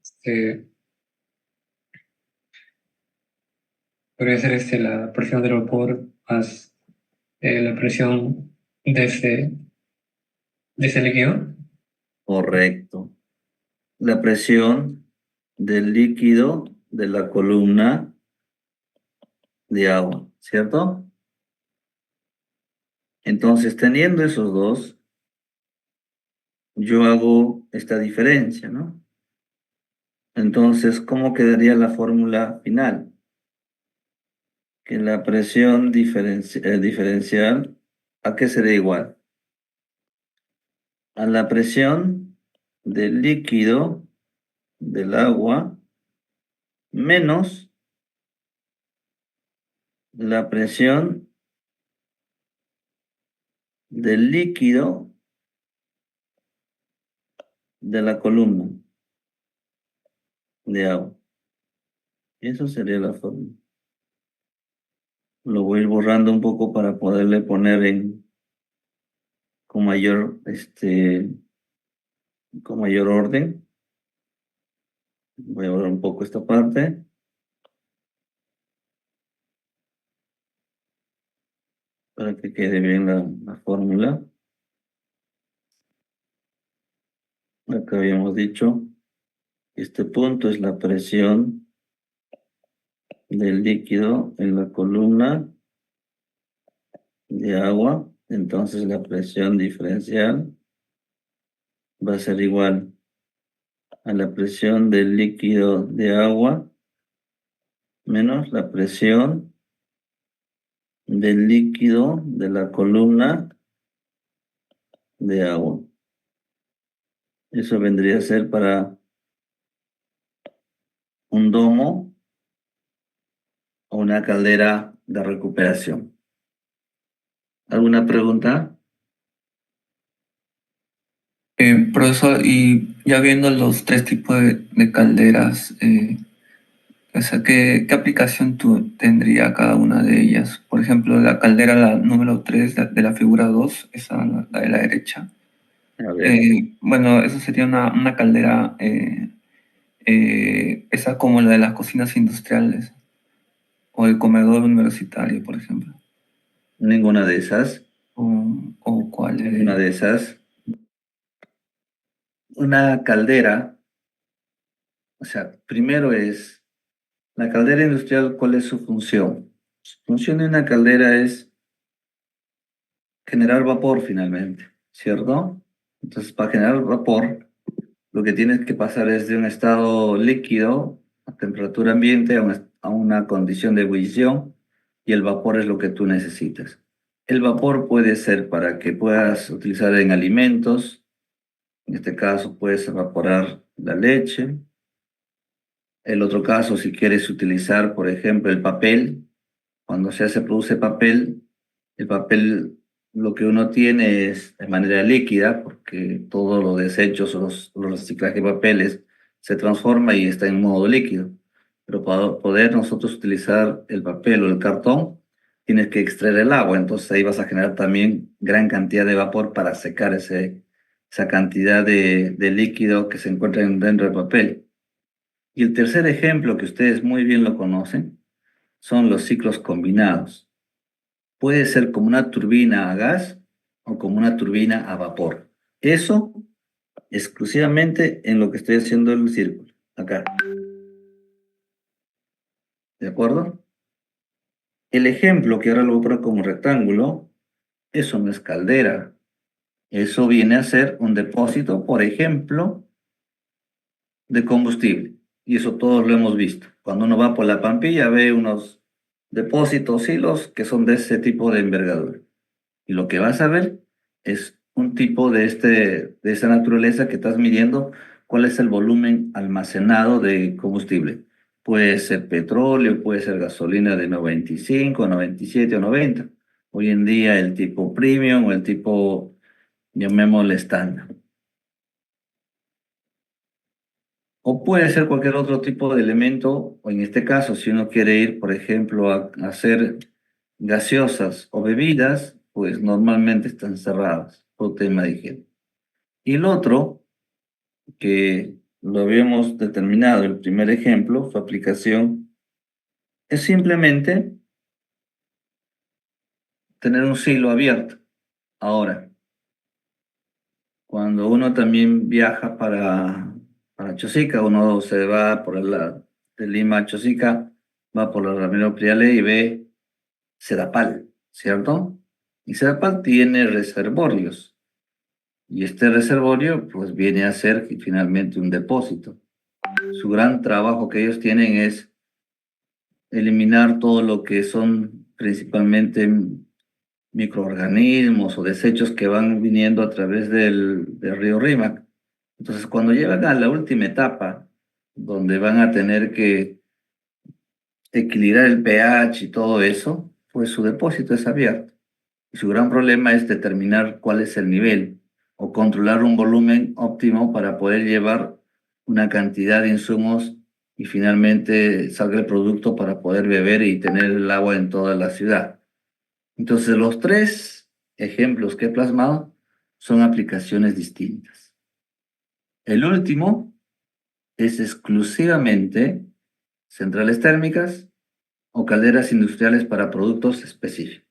Este, podría ser la presión del vapor más la presión de ese líquido. Correcto. La presión del líquido de la columna de agua, ¿cierto? Entonces, teniendo esos dos, yo hago esta diferencia, ¿no? Entonces, ¿cómo quedaría la fórmula final? Que la presión diferencial, ¿a qué sería igual? A la presión del líquido del agua menos la presión del líquido de la columna de agua. Eso sería la fórmula. Lo voy a ir borrando un poco para poderle poner con mayor, con mayor orden. Voy a borrar un poco esta parte. Para que quede bien la fórmula. Acá habíamos dicho, este punto es la presión del líquido en la columna de agua. Entonces la presión diferencial va a ser igual a la presión del líquido de agua menos la presión del líquido de la columna de agua. Eso vendría a ser para un domo o una caldera de recuperación. ¿Alguna pregunta? Profesor, y ya viendo los tres tipos de calderas, o sea, ¿qué aplicación tendría cada una de ellas? Por ejemplo, la caldera, la número 3 de la figura 2, esa, la de la derecha. A ver. Bueno, eso sería una caldera, esa como la de las cocinas industriales o el comedor universitario, por ejemplo. Ninguna de esas. ¿O cuál es? Ninguna de esas. Una caldera, o sea, primero es la caldera industrial, ¿cuál es su función? Su función de una caldera es generar vapor finalmente, ¿cierto? Entonces, para generar vapor, lo que tienes que pasar es de un estado líquido a temperatura ambiente a una condición de ebullición y el vapor es lo que tú necesitas. El vapor puede ser para que puedas utilizar en alimentos, en este caso puedes evaporar la leche. El otro caso, si quieres utilizar, por ejemplo, el papel, cuando se produce papel, el papel lo que uno tiene es de manera líquida, porque todos los desechos o los reciclajes de papeles se transforma y está en modo líquido. Pero para poder nosotros utilizar el papel o el cartón, tienes que extraer el agua, entonces ahí vas a generar también gran cantidad de vapor para secar esa cantidad de líquido que se encuentra dentro del papel. Y el tercer ejemplo, que ustedes muy bien lo conocen, son los ciclos combinados. Puede ser como una turbina a gas o como una turbina a vapor. Eso exclusivamente en lo que estoy haciendo el círculo, acá. ¿De acuerdo? El ejemplo que ahora lo voy a poner como rectángulo, eso no es caldera. Eso viene a ser un depósito, por ejemplo, de combustible. Y eso todos lo hemos visto. Cuando uno va por la Pampilla ve unos depósitos, hilos que son de ese tipo de envergadura. Y lo que vas a ver es un tipo de esa naturaleza que estás midiendo cuál es el volumen almacenado de combustible. Puede ser petróleo, puede ser gasolina de 95, 97 o 90. Hoy en día el tipo premium o el tipo, llamémosle estándar. O puede ser cualquier otro tipo de elemento, o en este caso, si uno quiere ir, por ejemplo, a hacer gaseosas o bebidas, pues normalmente están cerradas por tema de higiene. Y el otro, que lo habíamos determinado, el primer ejemplo, su aplicación, es simplemente tener un silo abierto. Ahora, cuando uno también viaja para Chosica, uno se va por de Lima a Chosica, va por la Ramiro Priale y ve Sedapal, ¿cierto? Y Sedapal tiene reservorios. Y este reservorio pues viene a ser finalmente un depósito. Su gran trabajo que ellos tienen es eliminar todo lo que son principalmente microorganismos o desechos que van viniendo a través del río Rímac. Entonces, cuando llegan a la última etapa, donde van a tener que equilibrar el pH y todo eso, pues su depósito es abierto. Y su gran problema es determinar cuál es el nivel o controlar un volumen óptimo para poder llevar una cantidad de insumos y finalmente salga el producto para poder beber y tener el agua en toda la ciudad. Entonces, los tres ejemplos que he plasmado son aplicaciones distintas. El último es exclusivamente centrales térmicas o calderas industriales para productos específicos.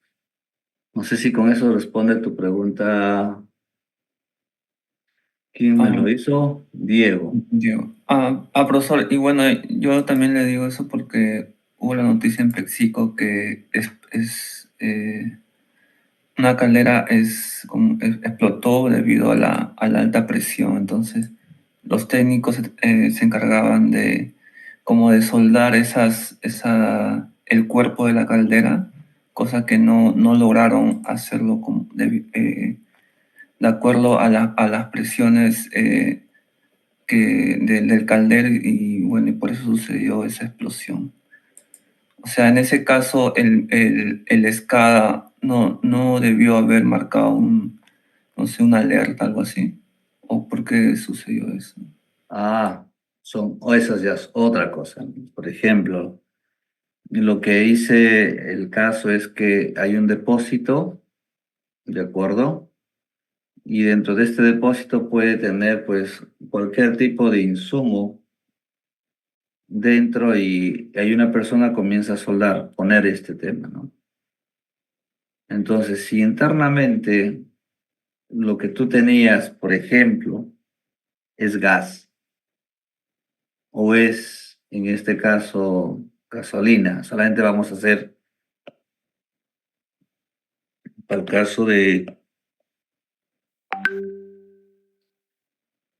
No sé si con eso responde tu pregunta. ¿Quién me lo hizo? Diego. Diego. Profesor, y bueno, yo también le digo eso porque hubo la noticia en Pexico que una caldera explotó debido a la alta presión. Entonces, los técnicos se encargaban de como de soldar el cuerpo de la caldera, cosa que no lograron hacerlo de acuerdo a las presiones del caldero y bueno, y por eso sucedió esa explosión. O sea, en ese caso el SCADA no debió haber marcado no sé, una alerta, algo así. ¿O por qué sucedió eso? O esas ya es otra cosa. Por ejemplo, lo que hice el caso es que hay un depósito, ¿de acuerdo? Y dentro de este depósito puede tener pues cualquier tipo de insumo dentro y hay una persona que comienza a soldar, poner este tema, ¿no? Entonces, si internamente lo que tú tenías, por ejemplo, es gas o es, en este caso, gasolina, solamente vamos a hacer para el caso de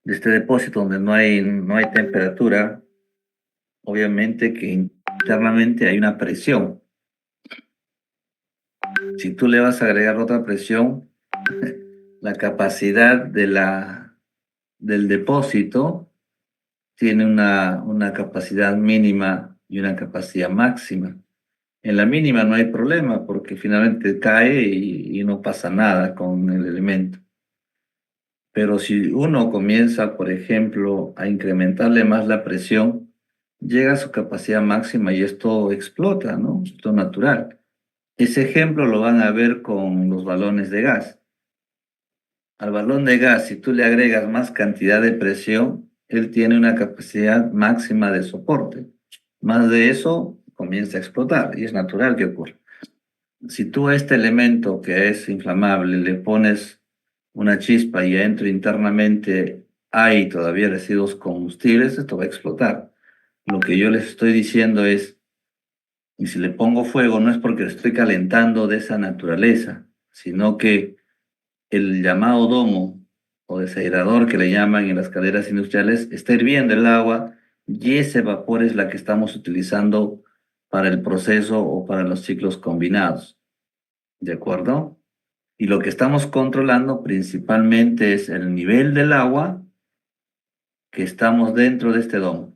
este depósito donde no hay temperatura, obviamente que internamente hay una presión. Si tú le vas a agregar otra presión, la capacidad del depósito tiene una capacidad mínima y una capacidad máxima. En la mínima no hay problema porque finalmente cae y no pasa nada con el elemento. Pero si uno comienza, por ejemplo, a incrementarle más la presión, llega a su capacidad máxima y esto explota, ¿no? Esto es natural. Ese ejemplo lo van a ver con los balones de gas. Al balón de gas, si tú le agregas más cantidad de presión, él tiene una capacidad máxima de soporte. Más de eso, comienza a explotar y es natural que ocurra. Si tú a este elemento que es inflamable le pones una chispa y adentro internamente hay todavía residuos combustibles, esto va a explotar. Lo que yo les estoy diciendo es, y si le pongo fuego no es porque lo estoy calentando de esa naturaleza, sino que el llamado domo o desairador que le llaman en las calderas industriales está hirviendo el agua y ese vapor es la que estamos utilizando para el proceso o para los ciclos combinados. ¿De acuerdo? Y lo que estamos controlando principalmente es el nivel del agua que estamos dentro de este domo.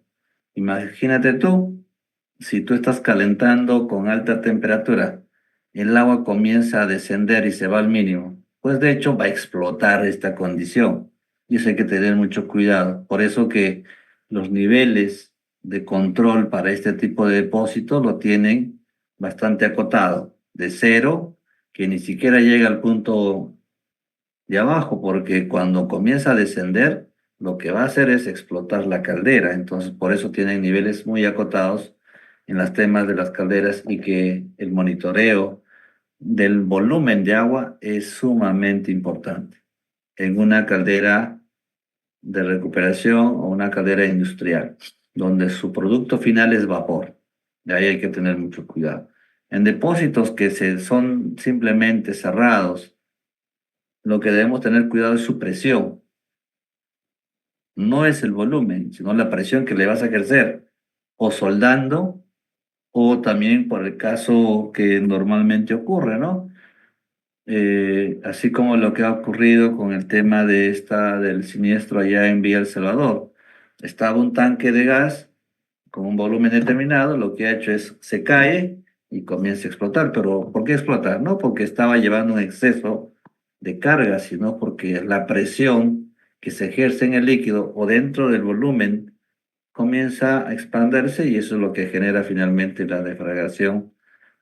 Imagínate tú, si tú estás calentando con alta temperatura, el agua comienza a descender y se va al mínimo, pues de hecho va a explotar esta condición. Y eso hay que tener mucho cuidado. Por eso que los niveles de control para este tipo de depósitos lo tienen bastante acotado, de cero, que ni siquiera llega al punto de abajo, porque cuando comienza a descender, lo que va a hacer es explotar la caldera. Entonces, por eso tienen niveles muy acotados en las temas de las calderas y que el monitoreo del volumen de agua es sumamente importante en una caldera de recuperación o una caldera industrial, donde su producto final es vapor. De ahí hay que tener mucho cuidado. En depósitos que son simplemente cerrados, Lo que debemos tener cuidado es su presión. No es el volumen, sino la presión que le vas a ejercer, o soldando, o también por el caso que normalmente ocurre, ¿no? Así como lo que ha ocurrido con el tema del siniestro allá en Villa El Salvador. Estaba un tanque de gas con un volumen determinado, lo que ha hecho es se cae y comienza a explotar. Pero ¿por qué explotar? No porque estaba llevando un exceso de carga, sino porque la presión que se ejerce en el líquido o dentro del volumen comienza a expandirse y eso es lo que genera finalmente la deflagración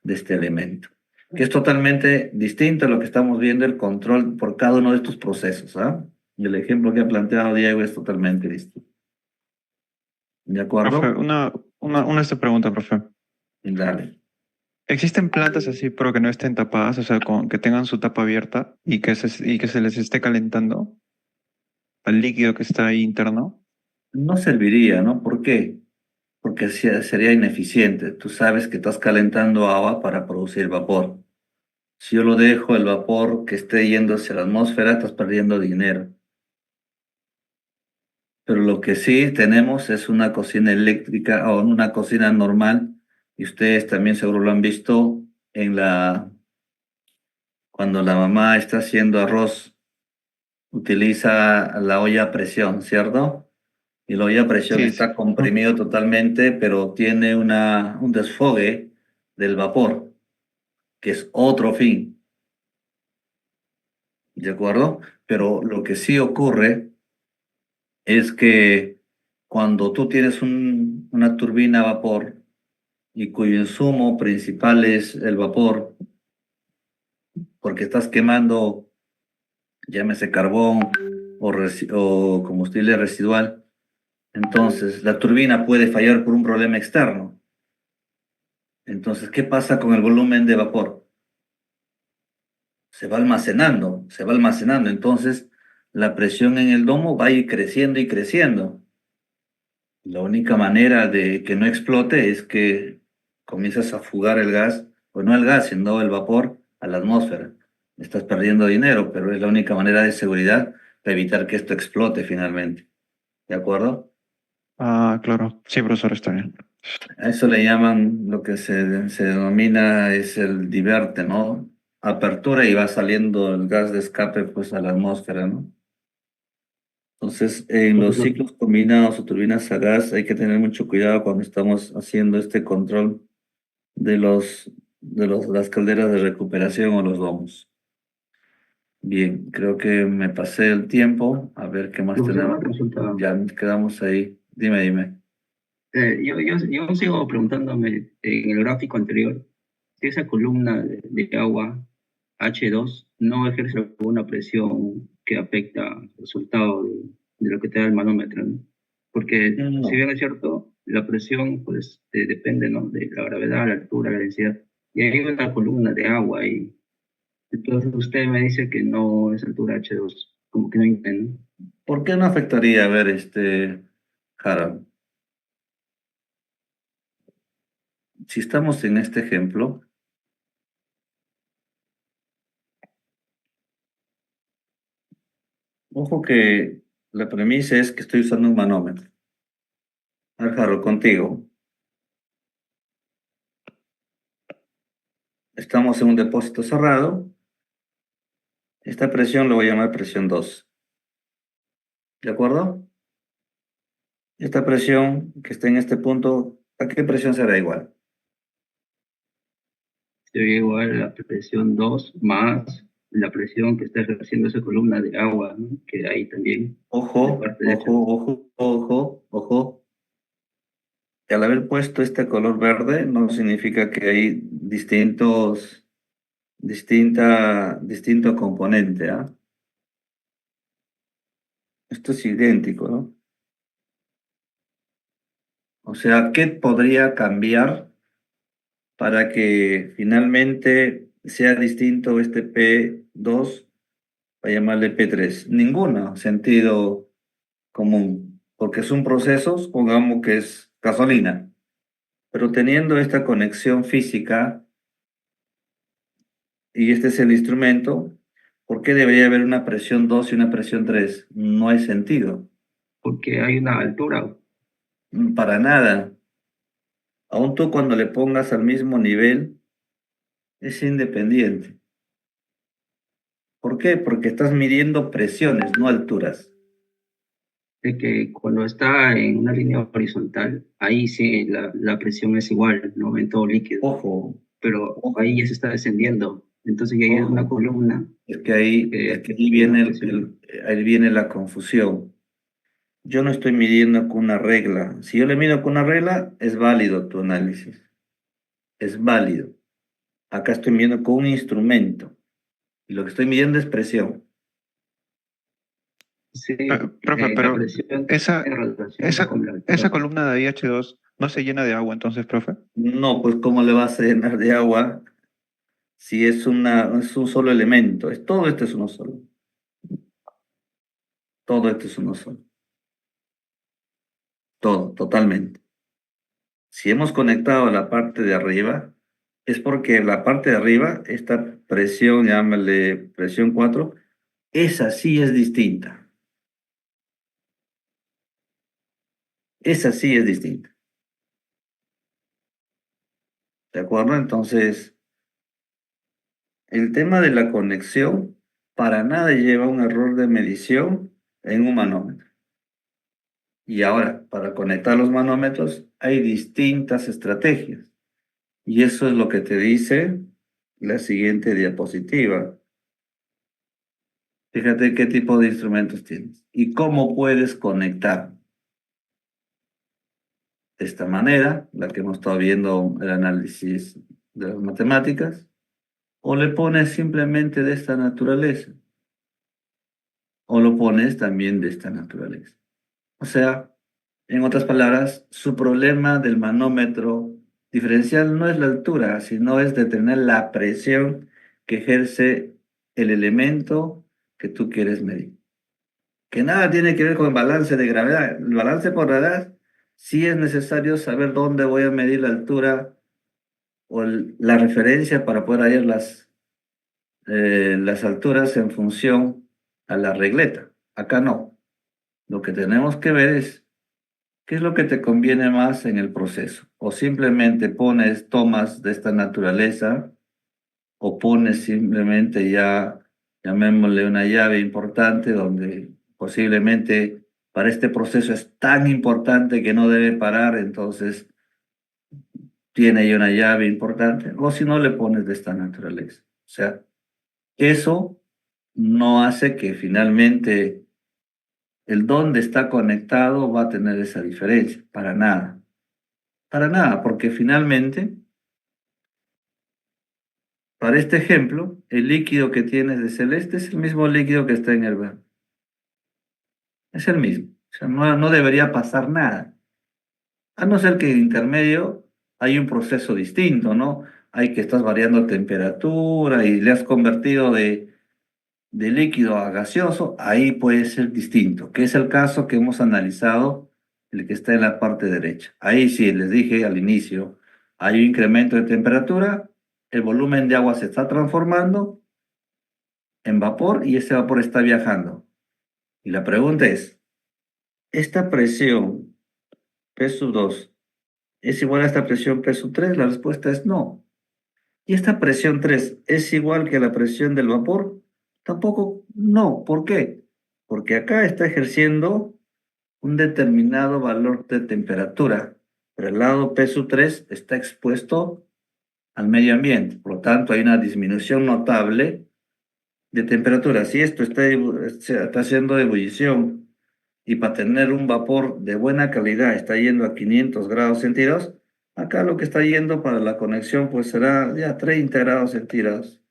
de este elemento, que es totalmente distinto a lo que estamos viendo el control por cada uno de estos procesos, ¿ah? Y el ejemplo que ha planteado Diego es totalmente distinto. ¿De Profe, acuerdo? una esta pregunta, profe. Dale. ¿Existen plantas así, pero que no estén tapadas, o sea, que tengan su tapa abierta y que se les esté calentando al líquido que está ahí interno? No serviría, ¿no? ¿Por qué? Porque sería ineficiente. Tú sabes que estás calentando agua para producir vapor. Si yo lo dejo, el vapor que esté yendo hacia la atmósfera, estás perdiendo dinero. Pero lo que sí tenemos es una cocina eléctrica o una cocina normal, y ustedes también seguro lo han visto cuando la mamá está haciendo arroz, utiliza la olla a presión, ¿cierto? Y la olla a presión Sí, sí. está comprimido totalmente, pero tiene un desfogue del vapor, que es otro fin, ¿de acuerdo? Pero lo que sí ocurre es que cuando tú tienes una turbina a vapor y cuyo insumo principal es el vapor, porque estás quemando, llámese carbón o combustible residual, entonces la turbina puede fallar por un problema externo. Entonces, ¿qué pasa con el volumen de vapor? Se va almacenando. Entonces, la presión en el domo va a ir creciendo y creciendo. La única manera de que no explote es que comienzas a fugar el gas, o no el gas, sino el vapor a la atmósfera. Estás perdiendo dinero, pero es la única manera de seguridad para evitar que esto explote finalmente. ¿De acuerdo? Ah, claro. Sí, profesor, está bien. A eso le llaman, lo que se denomina es el diverte, ¿no? Apertura y va saliendo el gas de escape pues a la atmósfera, ¿no? Entonces, en los Profesor, ciclos combinados o turbinas a gas hay que tener mucho cuidado cuando estamos haciendo este control de las calderas de recuperación o los domos. Bien, creo que me pasé el tiempo. A ver qué más profesor, tenemos. una consulta. Ya nos quedamos ahí. Dime, dime. Yo sigo preguntándome en el gráfico anterior si esa columna de agua H2 no ejerce alguna presión que afecta el resultado de lo que te da el manómetro, ¿no? Porque si No. bien es cierto, la presión pues depende, ¿no? De la gravedad, la altura, la densidad. Y hay una columna de agua y entonces usted me dice que no es altura H2, como que no entiendo. ¿Por qué no afectaría? A ver, Harold, si estamos en este ejemplo, ojo que la premisa es que estoy usando un manómetro. A ver, Harold, contigo. Estamos en un depósito cerrado. Esta presión lo voy a llamar presión 2. ¿De acuerdo? Esta presión que está en este punto, ¿a qué presión será igual? Sería igual a la presión 2 más la presión que está ejerciendo esa columna de agua, ¿no? Que ahí también, de Ojo, parte derecha. ojo, ojo, ojo, ojo. Que al haber puesto este color verde no significa que hay distinto componente, ¿ah? Esto es idéntico, ¿no? O sea, ¿qué podría cambiar para que finalmente sea distinto este P2, para llamarle P3? Ninguno sentido común, porque son procesos, pongamos que es gasolina, pero teniendo esta conexión física, y este es el instrumento, ¿Por qué debería haber una presión 2 y una presión 3? No hay sentido. Porque hay una altura. Para nada. Aún tú cuando le pongas al mismo nivel, es independiente. ¿Por qué? Porque estás midiendo presiones, no alturas. De que cuando está en una línea horizontal, ahí sí la presión es igual, ¿no? En todo líquido. Ojo, Pero ojo, ahí ya se está descendiendo. Entonces ya hay una ojo. columna Es que ahí, que es que ahí tiene una viene, presión. ahí viene la confusión. Yo no estoy midiendo con una regla. Si yo le mido con una regla, es válido tu análisis. Es válido. Acá estoy midiendo con un instrumento. Y lo que estoy midiendo es presión. Sí, Profe, la pero presión esa, tiene relación esa, con la esa altura. columna de IH2 no se llena de agua entonces, profe. No, pues ¿cómo le vas a llenar de agua si es es un solo elemento? Todo esto es uno solo. Todo esto es uno solo. Todo, totalmente. Si hemos conectado la parte de arriba, es porque la parte de arriba, esta presión, llámale presión 4, esa sí es distinta. Esa sí es distinta. ¿De acuerdo? Entonces, el tema de la conexión para nada lleva a un error de medición en un manómetro. Y ahora, para conectar los manómetros hay distintas estrategias. Y eso es lo que te dice la siguiente diapositiva. Fíjate qué tipo de instrumentos tienes y cómo puedes conectar. De esta manera, la que hemos estado viendo el análisis de las matemáticas, o le pones simplemente de esta naturaleza, o lo pones también de esta naturaleza. O sea, en otras palabras, su problema del manómetro diferencial no es la altura, sino es determinar la presión que ejerce el elemento que tú quieres medir. Que nada tiene que ver con el balance de gravedad. El balance por gravedad sí es necesario saber dónde voy a medir la altura o la referencia para poder hallar las alturas en función a la regleta. Acá no. Lo que tenemos que ver es qué es lo que te conviene más en el proceso. O simplemente tomas de esta naturaleza, o pones simplemente ya, llamémosle una llave importante donde posiblemente para este proceso es tan importante que no debe parar, entonces tiene ahí una llave importante, o si no le pones de esta naturaleza. O sea, eso no hace que finalmente el dónde está conectado va a tener esa diferencia, para nada, porque finalmente, para este ejemplo, el líquido que tienes de celeste es el mismo líquido que está en el verde. Es el mismo. O sea, no debería pasar nada. A no ser que en intermedio hay un proceso distinto, ¿no? Hay que estás variando temperatura y le has convertido de líquido a gaseoso, ahí puede ser distinto, que es el caso que hemos analizado, el que está en la parte derecha. Ahí sí, les dije al inicio, hay un incremento de temperatura, el volumen de agua se está transformando en vapor y ese vapor está viajando. Y la pregunta es, ¿esta presión P2 es igual a esta presión P3? La respuesta es no. ¿Y esta presión 3 es igual que la presión del vapor? Tampoco, no. ¿Por qué? Porque acá está ejerciendo un determinado valor de temperatura, pero el lado P3 está expuesto al medio ambiente. Por lo tanto, hay una disminución notable de temperatura. Si esto está haciendo ebullición y para tener un vapor de buena calidad está yendo a 500 grados centígrados, acá lo que está yendo para la conexión pues será ya 30 grados centígrados.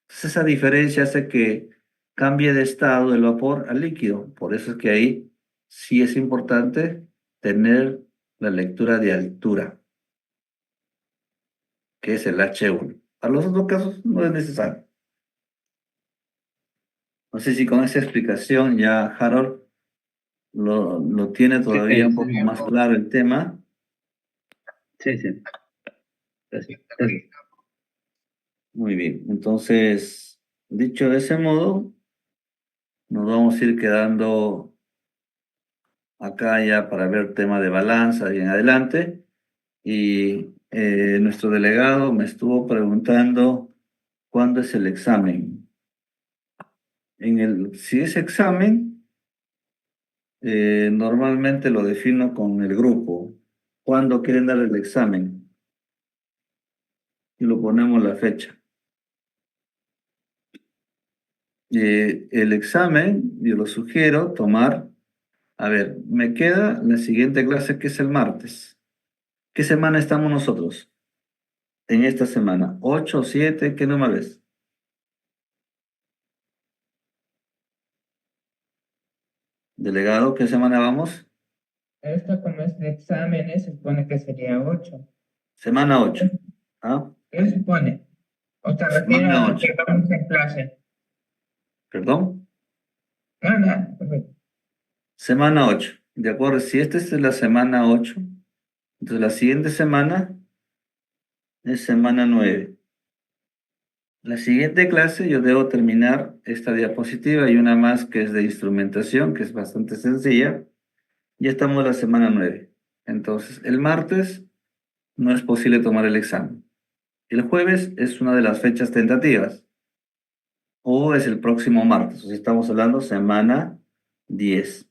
Entonces esa diferencia hace que cambie de estado el vapor al líquido. Por eso es que ahí sí es importante tener la lectura de altura, que es el H1. Para los otros casos no es necesario. No sé si con esa explicación ya Harold lo tiene Sí, todavía un poco más claro el tema. sí, gracias, gracias. Muy bien, entonces Dicho de ese modo, nos vamos a ir quedando acá ya para ver tema de balanza y en adelante. Y nuestro delegado me estuvo preguntando cuándo es el examen. Si es examen, normalmente lo defino con el grupo. ¿Cuándo quieren dar el examen? Y lo ponemos la fecha. El examen, yo lo sugiero tomar. A ver, me queda la siguiente clase que es el martes. ¿Qué semana estamos nosotros? En esta semana. 8, 7, ¿qué número es? Delegado, ¿qué semana vamos? Esto como es de exámenes, se supone que sería 8. Semana 8. ¿Ah? ¿Qué supone? ¿O te refieres Semana a 8. que vamos en clase? ¿Perdón? No, no, perfecto. Semana 8. De acuerdo, si esta es la semana 8, entonces la siguiente semana es semana 9. La siguiente clase yo debo terminar esta diapositiva y una más que es de instrumentación, que es bastante sencilla. Ya estamos en la semana 9. Entonces, el martes no es posible tomar el examen. El jueves es una de las fechas tentativas. O es el próximo martes. O sea, estamos hablando semana 10.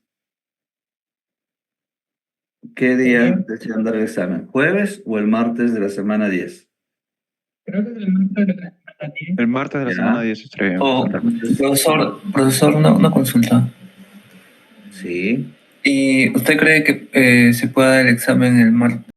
¿Qué día desean dar el examen? ¿Jueves o el martes de la semana 10? Creo que es el martes de la semana 10. El martes de la semana 10 estrella. Oh, profesor, una consulta. Sí. ¿Y usted cree que se pueda dar el examen el martes?